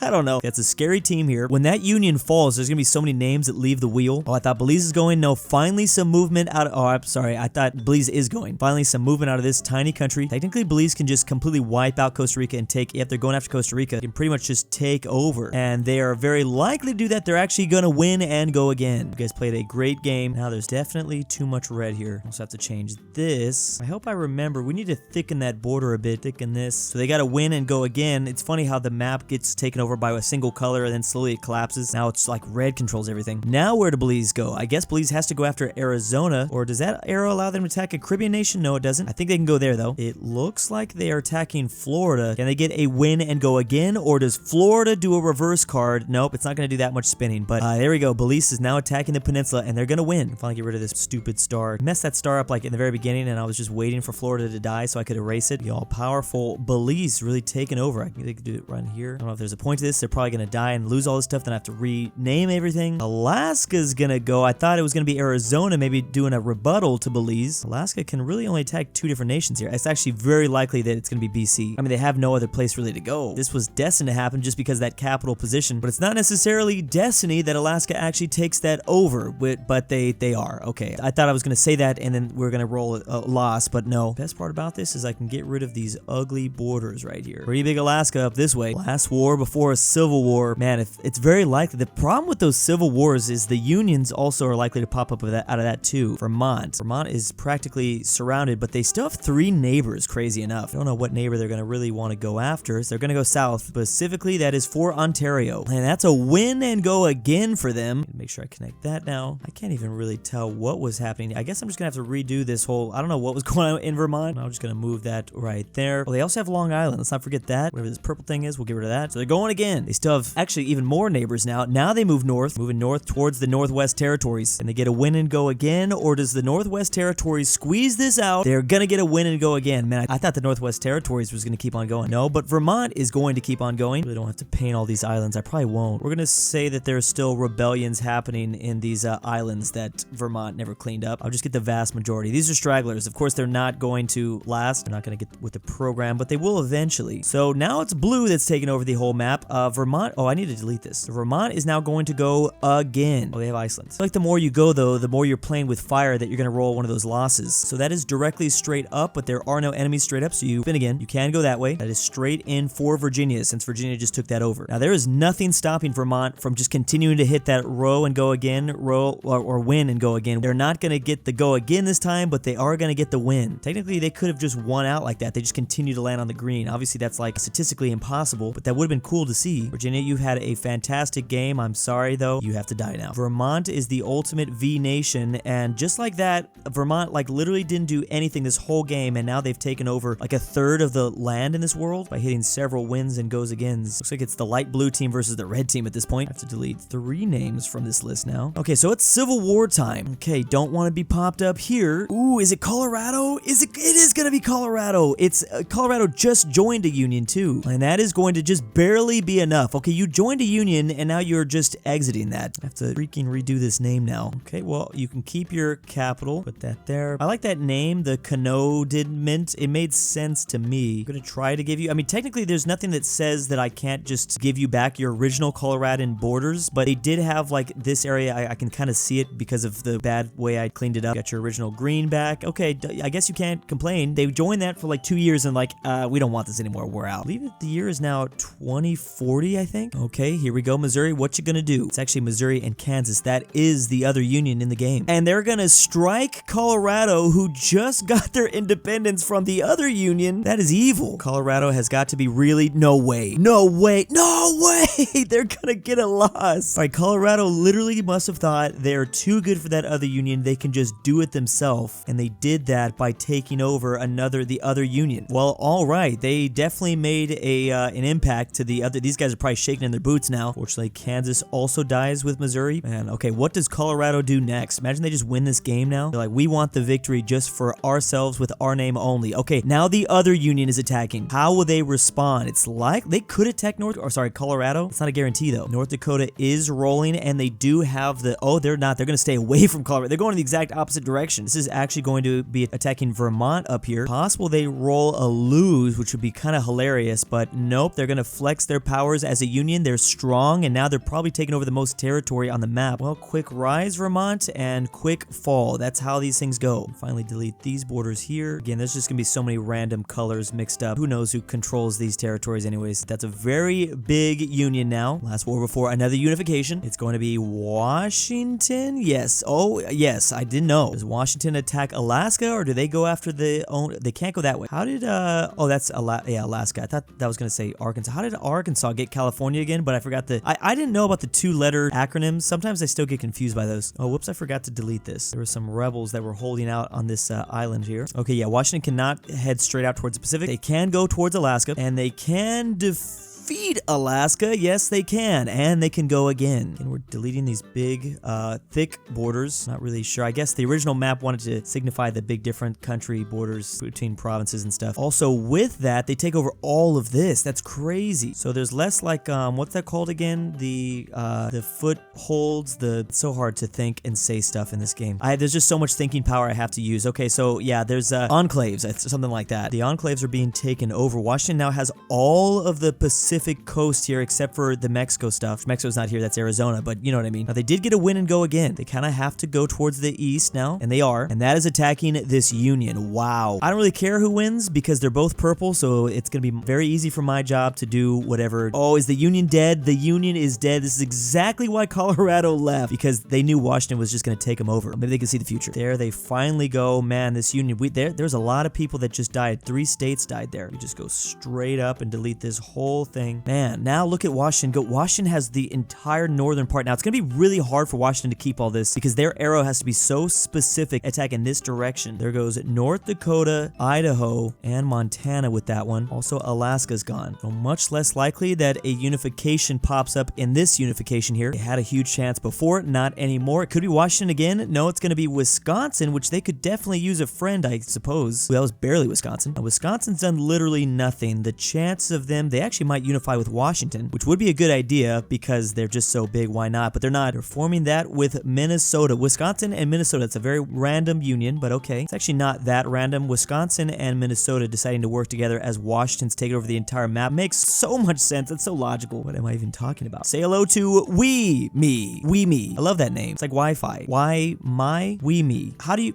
I don't know. That's a scary team here. When that union falls, there's going to be so many names that leave the wheel. Oh, I thought Belize is going. No, finally some movement out of... Oh, I'm sorry. I thought Belize is going. Finally some movement out of this tiny country. Technically, Belize can just completely wipe out Costa Rica and take... If they're going after Costa Rica, they can pretty much just take over. And they are very likely to do that. They're actually going to win and go again. You guys played a great game. Now, there's definitely too much red here. Also have to change this. I hope I remember. We need to thicken that border a bit. Thicken this. So they got to win and go again. It's funny how the map gets taken over by a single color and then slowly it collapses. Now it's like red controls everything. Now where do Belize go? I guess Belize has to go after Arizona, or does that arrow allow them to attack a Caribbean nation? No, it doesn't. I think they can go there though. It looks like they are attacking Florida. Can they get a win and go again, or does Florida do a reverse card? Nope, it's not going to do that much spinning, but there we go. Belize is now attacking the peninsula and they're going to win. Finally get rid of this stupid star. I messed that star up like in the very beginning and I was just waiting for Florida to die so I could erase it. The all-powerful Belize really taking over. I think they could do it right here. I don't know if there's a point to this. They're probably going to die and lose all this stuff, then I have to rename everything. Alaska's gonna go. I thought it was gonna be Arizona, maybe doing a rebuttal to Belize. Alaska can really only attack 2 different nations here. It's actually very likely that it's gonna be BC. I mean, they have no other place really to go. This was destined to happen just because of that capital position, but it's not necessarily destiny that Alaska actually takes that over, but they are. Okay, I thought I was gonna say that and then we're gonna roll a loss, but no. Best part about this is I can get rid of these ugly borders right here. Pretty big Alaska up this way. Last war before a civil war. Man, if it's very likely. The problem with those civil wars is the unions also are likely to pop up out of that too. Vermont is practically surrounded, but they still have 3 neighbors, crazy enough. I don't know what neighbor they're going to really want to go after, so they're going to go south. Specifically, that is for Ontario. And that's a win and go again for them. Make sure I connect that now. I can't even really tell what was happening. I guess I'm just going to have to redo this whole... I don't know what was going on in Vermont. I'm just going to move that right there. Well, they also have Long Island. Let's not forget that. Whatever this purple thing is, we'll get rid of that. So they're going again. They still have actually even more neighbors now. Now they move north, moving north towards the Northwest Territories. And they get a win and go again, or does the Northwest Territories squeeze this out? They're gonna get a win and go again. Man, I thought the Northwest Territories was gonna keep on going. No, but Vermont is going to keep on going. Really don't have to paint all these islands. I probably won't. We're gonna say that there's still rebellions happening in these islands that Vermont never cleaned up. I'll just get the vast majority. These are stragglers. Of course, they're not going to last. They're not gonna get with the program, but they will eventually. So now it's blue that's taking over the whole map. Vermont. Oh, I need to delete this. Vermont is now going to go again. Oh, they have Iceland. So like the more you go though, the more you're playing with fire that you're going to roll one of those losses. So that is directly straight up, but there are no enemies straight up. So you spin again. You can go that way. That is straight in for Virginia since Virginia just took that over. Now there is nothing stopping Vermont from just continuing to hit that row and go again, row or win and go again. They're not going to get the go again this time, but they are going to get the win. Technically, they could have just won out like that. They just continue to land on the green. Obviously, that's like statistically impossible, but that would have been cool to see. Virginia, you've had a fantastic game. I'm sorry though, you have to die now. Vermont is the ultimate V nation, and just like that, Vermont like literally didn't do anything this whole game, and now they've taken over like a third of the land in this world by hitting several wins and goes agains. Looks like it's the light blue team versus the red team at this point. I have to delete 3 names from this list now. Okay, so it's Civil War time. Okay, don't want to be popped up here. Ooh, is it Colorado? It is gonna be Colorado. It's Colorado just joined a union too, and that is going to just barely be enough. Okay, you joined a union and now you're just exiting that. I have to freaking redo this name now. Okay, well, you can keep your capital. Put that there. I like that name, the Canodidment. It made sense to me. I'm gonna try to give you, I mean, technically there's nothing that says that I can't just give you back your original Coloradan borders, but they did have like this area. I can kind of see it because of the bad way I cleaned it up. Got your original green back. Okay, I guess you can't complain. They joined that for like 2 years and like, we don't want this anymore. We're out. I believe the year is now 2040, I think. Okay, here we go. Missouri, what you gonna do? It's actually Missouri and Kansas. That is the other union in the game. And they're gonna strike Colorado, who just got their independence from the other union. That is evil. Colorado has got to be really... No way. No way. No way! They're gonna get a loss. All right, Colorado literally must have thought they're too good for that other union. They can just do it themselves. And they did that by taking over the other union. Well, all right. They definitely made an impact to the other... These guys are probably shaking in their boots now. Fortunately, Kansas also dies with Missouri. Man, okay, what does Colorado do next? Imagine they just win this game now. They're like, we want the victory just for ourselves with our name only. Okay, now the other union is attacking. How will they respond? It's like they could attack Colorado. It's not a guarantee though. North Dakota is rolling and they do have the... Oh, they're not. They're going to stay away from Colorado. They're going in the exact opposite direction. This is actually going to be attacking Vermont up here. Possible they roll a lose, which would be kind of hilarious, but nope. They're going to flex their powers as a union. They're strong and now they're probably taking over the most territory on the map. Well, quick rise Vermont and quick fall. That's how these things go. Finally delete these borders here. Again, there's just gonna be so many random colors mixed up. Who knows who controls these territories anyways. That's a very big union now. Last war before another unification. It's going to be Washington. Yes. Oh, yes. I didn't know. Does Washington attack Alaska or do they go after the own... They can't go that way. How did... Oh, that's Alaska. I thought that was gonna say Arkansas. How did Arkansas get California again? But I forgot the... I didn't know about the two-letter acronyms. Sometimes I still get confused by those. Oh, whoops, I forgot to delete this. There were some rebels that were holding out on this island here. Okay, yeah, Washington cannot head straight out towards the Pacific. They can go towards Alaska, and they can defeat Alaska. Yes, they can, and they can go again. And we're deleting these big, thick borders. Not really sure. I guess the original map wanted to signify the big different country borders between provinces and stuff. Also, with that, they take over all of this. That's crazy. So there's less like, what's that called again? The footholds. It's so hard to think and say stuff in this game. There's just so much thinking power I have to use. Okay, so yeah, there's enclaves, something like that. The enclaves are being taken over. Washington now has all of the Pacific coast here except for the Mexico stuff. Mexico's not here, that's Arizona, but you know what I mean. Now they did get a win and go again. They kind of have to go towards the east now, and they are, and that is attacking this union. Wow. I don't really care who wins because they're both purple, so it's gonna be very easy for my job to do whatever. Oh, is the union dead? The union is dead. This is exactly why Colorado left, because they knew Washington was just gonna take them over. Maybe they can see the future. There they finally go. Man, this union, there's a lot of people that just died. 3 states died there. We just go straight up and delete this whole thing. Man, now look at Washington. Washington has the entire northern part. Now, it's going to be really hard for Washington to keep all this because their arrow has to be so specific, attack in this direction. There goes North Dakota, Idaho, and Montana with that one. Also, Alaska's gone. So much less likely that a unification pops up in this unification here. They had a huge chance before, not anymore. It could be Washington again. No, it's going to be Wisconsin, which they could definitely use a friend, I suppose. Well, that was barely Wisconsin. Wisconsin's done literally nothing. The chance of them, they actually might unify with Washington, which would be a good idea because they're just so big. Why not? But they're not. They're forming that with Minnesota. Wisconsin and Minnesota. It's a very random union, but okay. It's actually not that random. Wisconsin and Minnesota deciding to work together as Washington's taking over the entire map makes so much sense. That's so logical. What am I even talking about? Say hello to We Me. I love that name. It's like Wi-Fi. We Me. How do you...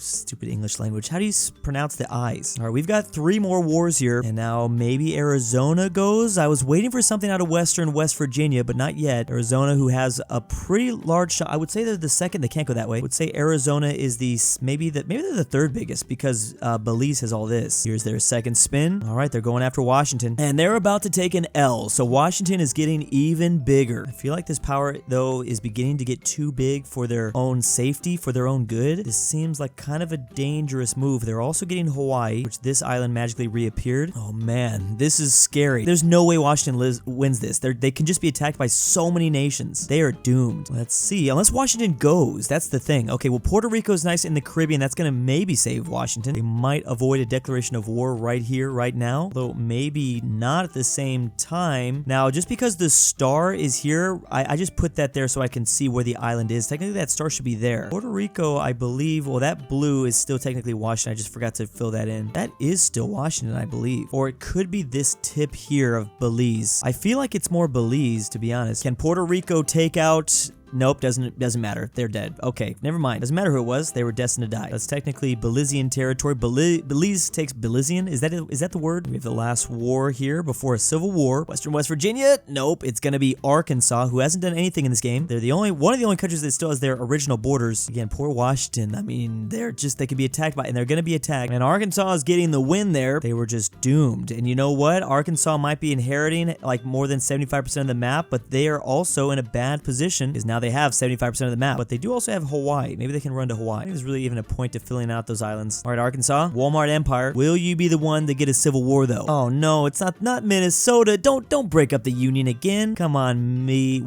Stupid English language. How do you pronounce the I's? All right, we've got 3 more wars here, and now maybe Arizona goes. I was waiting for something out of Western West Virginia, but not yet. Arizona, who has a pretty large shot. I would say they're the second. They can't go that way. I would say Arizona is maybe they're the 3rd biggest because Belize has all this. Here's their second spin. All right, they're going after Washington, and they're about to take an L. So Washington is getting even bigger. I feel like this power though is beginning to get too big for their own safety, for their own good. This seems like kind of a dangerous move. They're also getting Hawaii, which this island magically reappeared. Oh man, this is scary. There's no way Washington wins this. They can just be attacked by so many nations. They are doomed. Let's see. Unless Washington goes, that's the thing. Okay, well, Puerto Rico's nice in the Caribbean. That's gonna maybe save Washington. They might avoid a declaration of war right here, right now, though maybe not at the same time. Now, just because the star is here, I just put that there so I can see where the island is. Technically, that star should be there. Puerto Rico, I believe, well, that blue is still technically Washington. I just forgot to fill that in. That is still Washington, I believe. Or it could be this tip here of Belize. I feel like it's more Belize, to be honest. Can Puerto Rico take out Nope, doesn't matter. They're dead. Okay, never mind. Doesn't matter who it was. They were destined to die. That's technically Belizean territory. Belize takes Belizean. Is that the word? We have the last war here before a civil war. Western West Virginia. Nope, it's gonna be Arkansas, who hasn't done anything in this game. They're one of the only countries that still has their original borders. Again, poor Washington. I mean, they could be attacked by, and they're gonna be attacked. And Arkansas is getting the win there. They were just doomed. And you know what? Arkansas might be inheriting like more than 75% of the map, but they are also in a bad position because now they have 75% of the map. But they do also have Hawaii. Maybe they can run to Hawaii. I think there's really even a point to filling out those islands. All right, Arkansas, Walmart Empire. Will you be the one to get a civil war though? Oh no, it's not Minnesota. Don't break up the union again. Come on, me.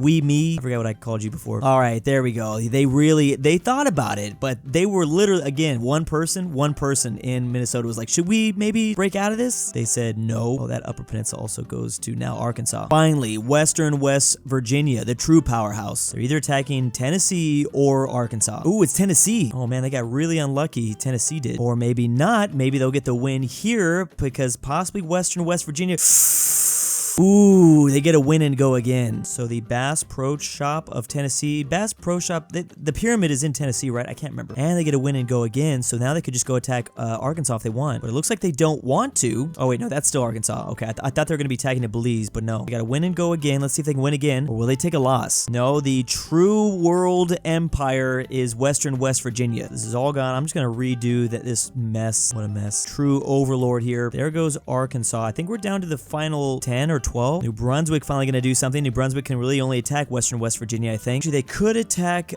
I forgot what I called you before. All right, there we go. They thought about it, but they were literally, again, one person in Minnesota was like, should we maybe break out of this? They said no. Oh, that Upper Peninsula also goes to now Arkansas. Finally, Western West Virginia, the true powerhouse. They're either attacking Tennessee or Arkansas. Ooh, it's Tennessee. Oh man, they got really unlucky. Tennessee did. Or maybe not. Maybe they'll get the win here because possibly Western West Virginia. Ooh, they get a win and go again. So the Bass Pro Shop of Tennessee. Bass Pro Shop, the pyramid is in Tennessee, right? I can't remember. And they get a win and go again. So now they could just go attack Arkansas if they want. But it looks like they don't want to. Oh, wait, no, that's still Arkansas. Okay, I thought they were going to be attacking Belize, but no. They got to win and go again. Let's see if they can win again. Or will they take a loss? No, the true world empire is Western West Virginia. This is all gone. I'm just going to redo this mess. What a mess. True overlord here. There goes Arkansas. I think we're down to the final 10 or 12. New Brunswick finally going to do something. New Brunswick can really only attack Western West Virginia, I think. Actually, they could attack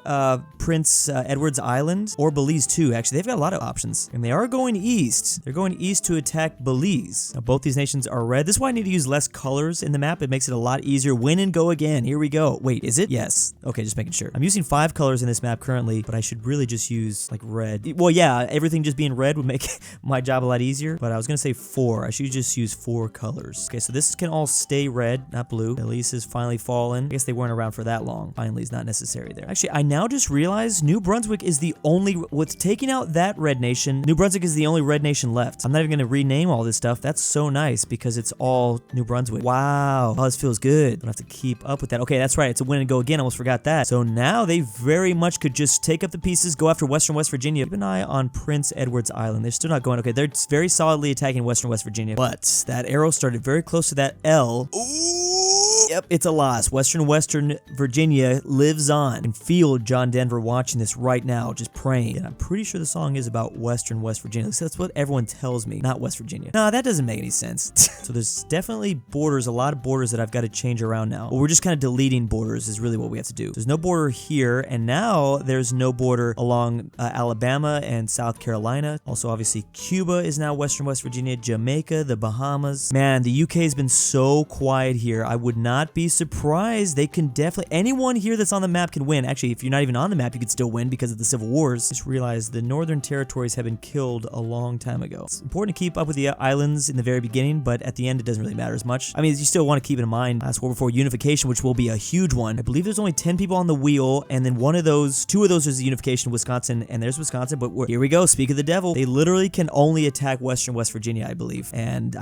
Prince Edward's Island or Belize too. Actually, they've got a lot of options. And they are going east. They're going east to attack Belize. Now, both these nations are red. This is why I need to use less colors in the map. It makes it a lot easier. Win and go again. Here we go. Wait, is it? Yes. Okay, just making sure. I'm using 5 colors in this map currently, but I should really just use like red. Well, yeah, everything just being red would make my job a lot easier, but I was going to say 4. I should just use 4 colors. Okay, so this can all stay red, not blue. Elise has finally fallen. I guess they weren't around for that long. Finally is not necessary there. Actually, I now just realized New Brunswick is the only, with taking out that red nation, New Brunswick is the only red nation left. I'm not even going to rename all this stuff. That's so nice because it's all New Brunswick. Wow. Oh, this feels good. Don't have to keep up with that. Okay, that's right. It's a win and go again. I almost forgot that. So now they very much could just take up the pieces, go after Western West Virginia. Keep an eye on Prince Edward's Island. They're still not going. Okay, they're very solidly attacking Western West Virginia, but that arrow started very close to that L. Ooh. Yep, it's a loss. Western Virginia lives on. I can feel John Denver watching this right now, just praying. And I'm pretty sure the song is about Western West Virginia. That's what everyone tells me, not West Virginia. No, that doesn't make any sense. So there's definitely borders, a lot of borders that I've got to change around now. But we're just kind of deleting borders is really what we have to do. There's no border here, and now there's no border along Alabama and South Carolina. Also, obviously, Cuba is now Western West Virginia, Jamaica, the Bahamas. Man, the UK has been so quiet here. I would not be surprised. They can definitely, anyone here that's on the map can win. Actually, if you're not even on the map, you could still win because of the civil wars. Just realized the northern territories have been killed a long time ago. It's important to keep up with the islands in the very beginning, but at the end, it doesn't really matter as much. I mean, you still want to keep it in mind. Last war before unification, which will be a huge one. I believe there's only 10 people on the wheel, and then two of those is the unification of Wisconsin, and there's Wisconsin, but here we go. Speak of the devil. They literally can only attack Western West Virginia, I believe. And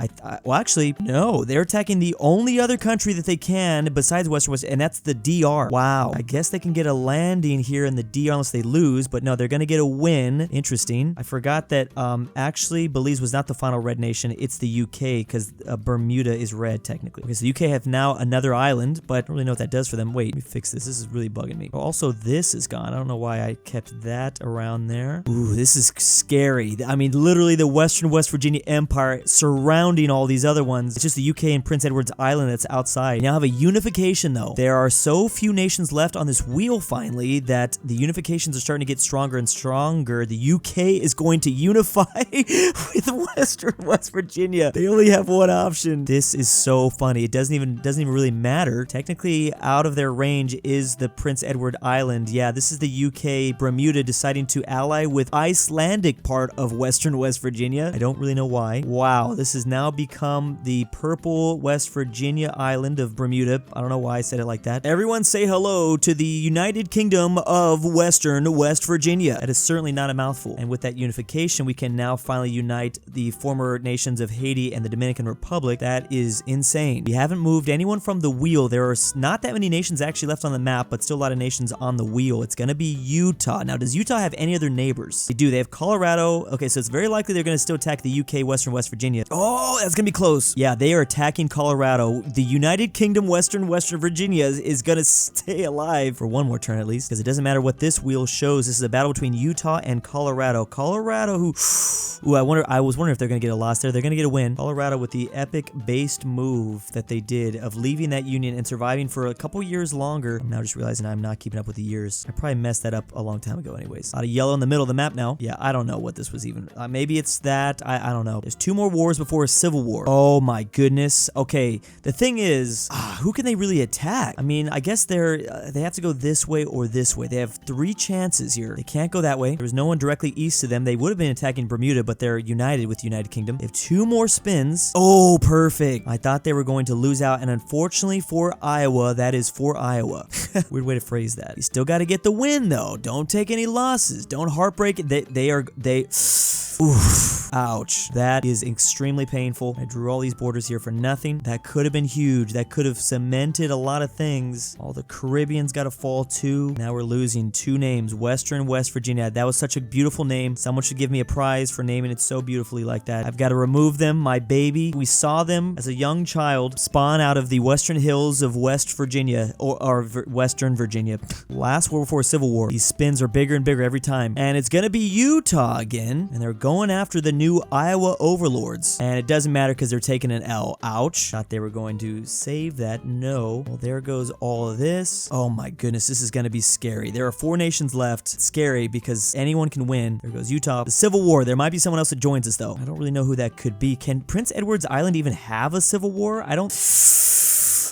well, actually, no, they're attacking the only other country that they can besides Western West, and that's the DR. Wow. I guess they can get a landing here in the DR unless they lose, but no, they're going to get a win. Interesting. I forgot that actually Belize was not the final red nation. It's the UK because Bermuda is red technically. Okay, so the UK have now another island, but I don't really know what that does for them. Wait, let me fix this. This is really bugging me. Also, this is gone. I don't know why I kept that around there. Ooh, this is scary. I mean, literally the Western West Virginia Empire surrounding all these other ones. It's just the UK and Prince Edward's Island that's outside. You now have a unification though. There are so few nations left on this wheel finally that the unifications are starting to get stronger and stronger. The UK is going to unify with Western West Virginia. They only have one option. This is so funny. It doesn't even really matter. Technically, out of their range is the Prince Edward Island. Yeah, this is the UK, Bermuda deciding to ally with Icelandic part of Western West Virginia. I don't really know why. Wow, this has now become the purple West Virginia island of Bermuda. I don't know why I said it like that. Everyone say hello to the United Kingdom of Western West Virginia. That is certainly not a mouthful. And with that unification, we can now finally unite the former nations of Haiti and the Dominican Republic. That is insane. We haven't moved anyone from the wheel. There are not that many nations actually left on the map, but still a lot of nations on the wheel. It's going to be Utah. Now, does Utah have any other neighbors? They do. They have Colorado. Okay, so it's very likely they're going to still attack the UK, Western West Virginia. Oh, that's going to be close. Yeah, they are attacking Colorado. The United Kingdom, Western Virginia is going to stay alive for one more turn at least, because it doesn't matter what this wheel shows. This is a battle between Utah and Colorado. Colorado, who, ooh, I was wondering if they're going to get a loss there. They're going to get a win. Colorado with the epic-based move that they did of leaving that union and surviving for a couple years longer. I'm now just realizing I'm not keeping up with the years. I probably messed that up a long time ago anyways. A lot of yellow in the middle of the map now. Yeah, I don't know what this was even. Maybe it's that. I don't know. There's 2 more wars before a civil war. Oh my goodness. Okay, the thing is, who can they really attack? I mean, I guess they have to go this way or this way. They have 3 chances here. They can't go that way. There's no one directly east of them. They would have been attacking Bermuda, but they're united with the United Kingdom. They have 2 more spins. Oh, perfect. I thought they were going to lose out, and unfortunately for Iowa, that is for Iowa. Weird way to phrase that. You still got to get the win, though. Don't take any losses. Don't heartbreak it. Oof. Ouch. That is extremely painful. I drew all these borders here for nothing. That could have been huge. That could have cemented a lot of things. All the Caribbean's got to fall too. Now we're losing 2 names. Western West Virginia. That was such a beautiful name. Someone should give me a prize for naming it so beautifully like that. I've got to remove them. My baby. We saw them as a young child spawn out of the western hills of West Virginia or Western Virginia. Last war before Civil War. These spins are bigger and bigger every time. And it's going to be Utah again. And they're going after the new Iowa overlords. And it doesn't matter because they're taking an L. Ouch. Thought they were going to save that. No. Well, there goes all of this. Oh my goodness, this is going to be scary. There are 4 nations left. It's scary because anyone can win. There goes Utah. The Civil War. There might be someone else that joins us though. I don't really know who that could be. Can Prince Edward's Island even have a civil war? I don't...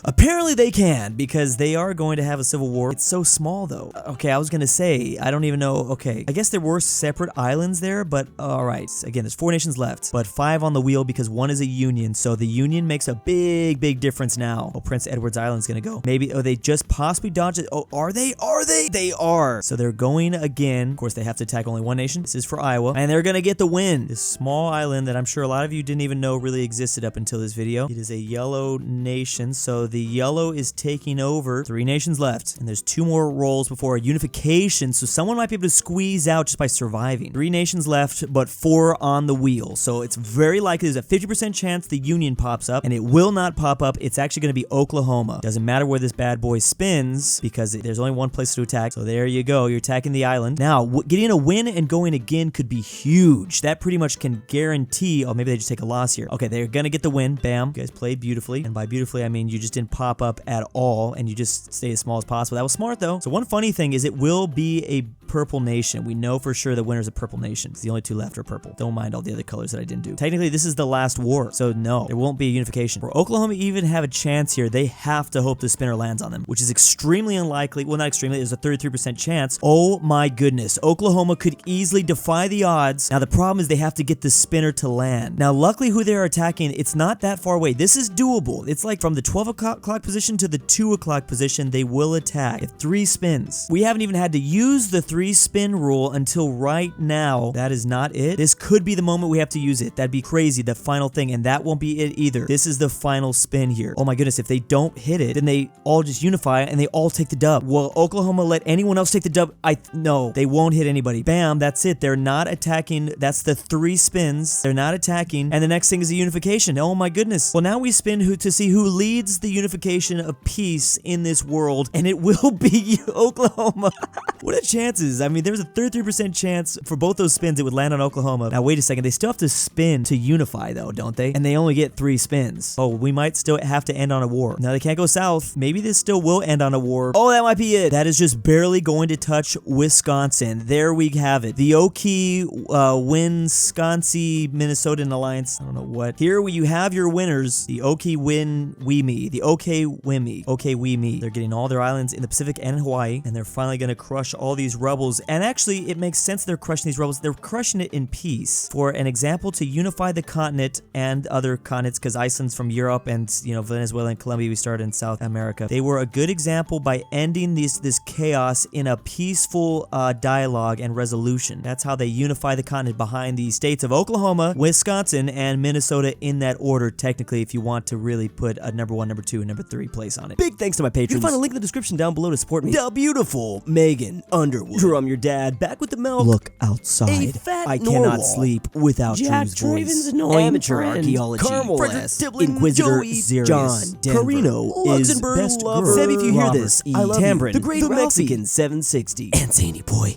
Apparently they can, because they are going to have a civil war. It's so small though. Okay, I was gonna say, I don't even know. Okay, I guess there were separate islands there, but alright. Again, there's 4 nations left, but 5 on the wheel because 1 is a union. So the union makes a big difference now. Oh, Prince Edward's Island's gonna go. Maybe, oh, they just possibly dodged it. Oh, are they? Are they? They are. So they're going again. Of course, they have to attack only 1 nation. This is for Iowa, and they're gonna get the win. This small island that I'm sure a lot of you didn't even know really existed up until this video. It is a yellow nation, so the yellow is taking over. 3 nations left, and there's 2 more rolls before a unification, so someone might be able to squeeze out just by surviving. 3 nations left, but 4 on the wheel, so it's very likely there's a 50% chance the Union pops up, and it will not pop up. It's actually going to be Oklahoma. Doesn't matter where this bad boy spins, because there's only 1 place to attack, so there you go. You're attacking the island. Now, getting a win and going again could be huge. That pretty much can guarantee, oh, maybe they just take a loss here. Okay, they're going to get the win. Bam. You guys played beautifully, and by beautifully, I mean you just didn't pop up at all, and you just stay as small as possible. That was smart, though. So one funny thing is it will be a purple nation. We know for sure the winner's a purple nation. The only 2 left are purple. Don't mind all the other colors that I didn't do. Technically, this is the last war, so no, there won't be a unification. For Oklahoma even have a chance here, they have to hope the spinner lands on them, which is extremely unlikely. Well, not extremely. There's a 33% chance. Oh my goodness. Oklahoma could easily defy the odds. Now, the problem is they have to get the spinner to land. Now, luckily who they're attacking, it's not that far away. This is doable. It's like from the 12 o'clock position to the 2 o'clock position, they will attack. If 3 spins. We haven't even had to use the 3 spin rule until right now. That is not it. This could be the moment we have to use it. That'd be crazy, the final thing, and that won't be it either. This is the final spin here. Oh my goodness, if they don't hit it, then they all just unify and they all take the dub. Will Oklahoma let anyone else take the dub? No, they won't hit anybody. Bam, that's it. They're not attacking. That's the 3 spins. They're not attacking, and the next thing is a unification. Oh my goodness. Well, now we spin to see who leads the unification of peace in this world, and it will be Oklahoma. What are the chances? I mean, there's a 33% chance for both those spins it would land on Oklahoma. Now, wait a second. They still have to spin to unify, though, don't they? And they only get 3 spins. Oh, we might still have to end on a war. Now, they can't go south. Maybe this still will end on a war. Oh, that might be it. That is just barely going to touch Wisconsin. There we have it. The Okie, Wisconsin, Minnesotan Alliance. I don't know what. Here you have your winners. The Okie win we me. The OK Wimmy. OK we me. They're getting all their islands in the Pacific and in Hawaii, and they're finally going to crush crush all these rebels. And actually, it makes sense they're crushing these rebels. They're crushing it in peace. For an example, to unify the continent and other continents, because Iceland's from Europe and, you know, Venezuela and Colombia, we started in South America. They were a good example by ending this chaos in a peaceful dialogue and resolution. That's how they unify the continent behind the states of Oklahoma, Wisconsin, and Minnesota in that order, technically, if you want to really put a number 1, number 2, and number 3 place on it. Big thanks to my patrons. You'll find a link in the description down below to support me. The beautiful Megan Underwood. Drum your dad, back with the milk. Look outside. A fat I normal. cannot sleep without Jack Drew's voice. Draven's annoying Amateur friend. archaeology. Carmel Frederick S. Tiblin, Inquisitor Joey, Xerius. John Denver. Carino is Luxembourg best lover. girl. Sebi, if you hear Robert this, E. I love you. Tambrin, The Great the Ralphie. Mexican 760. And Zany Boy.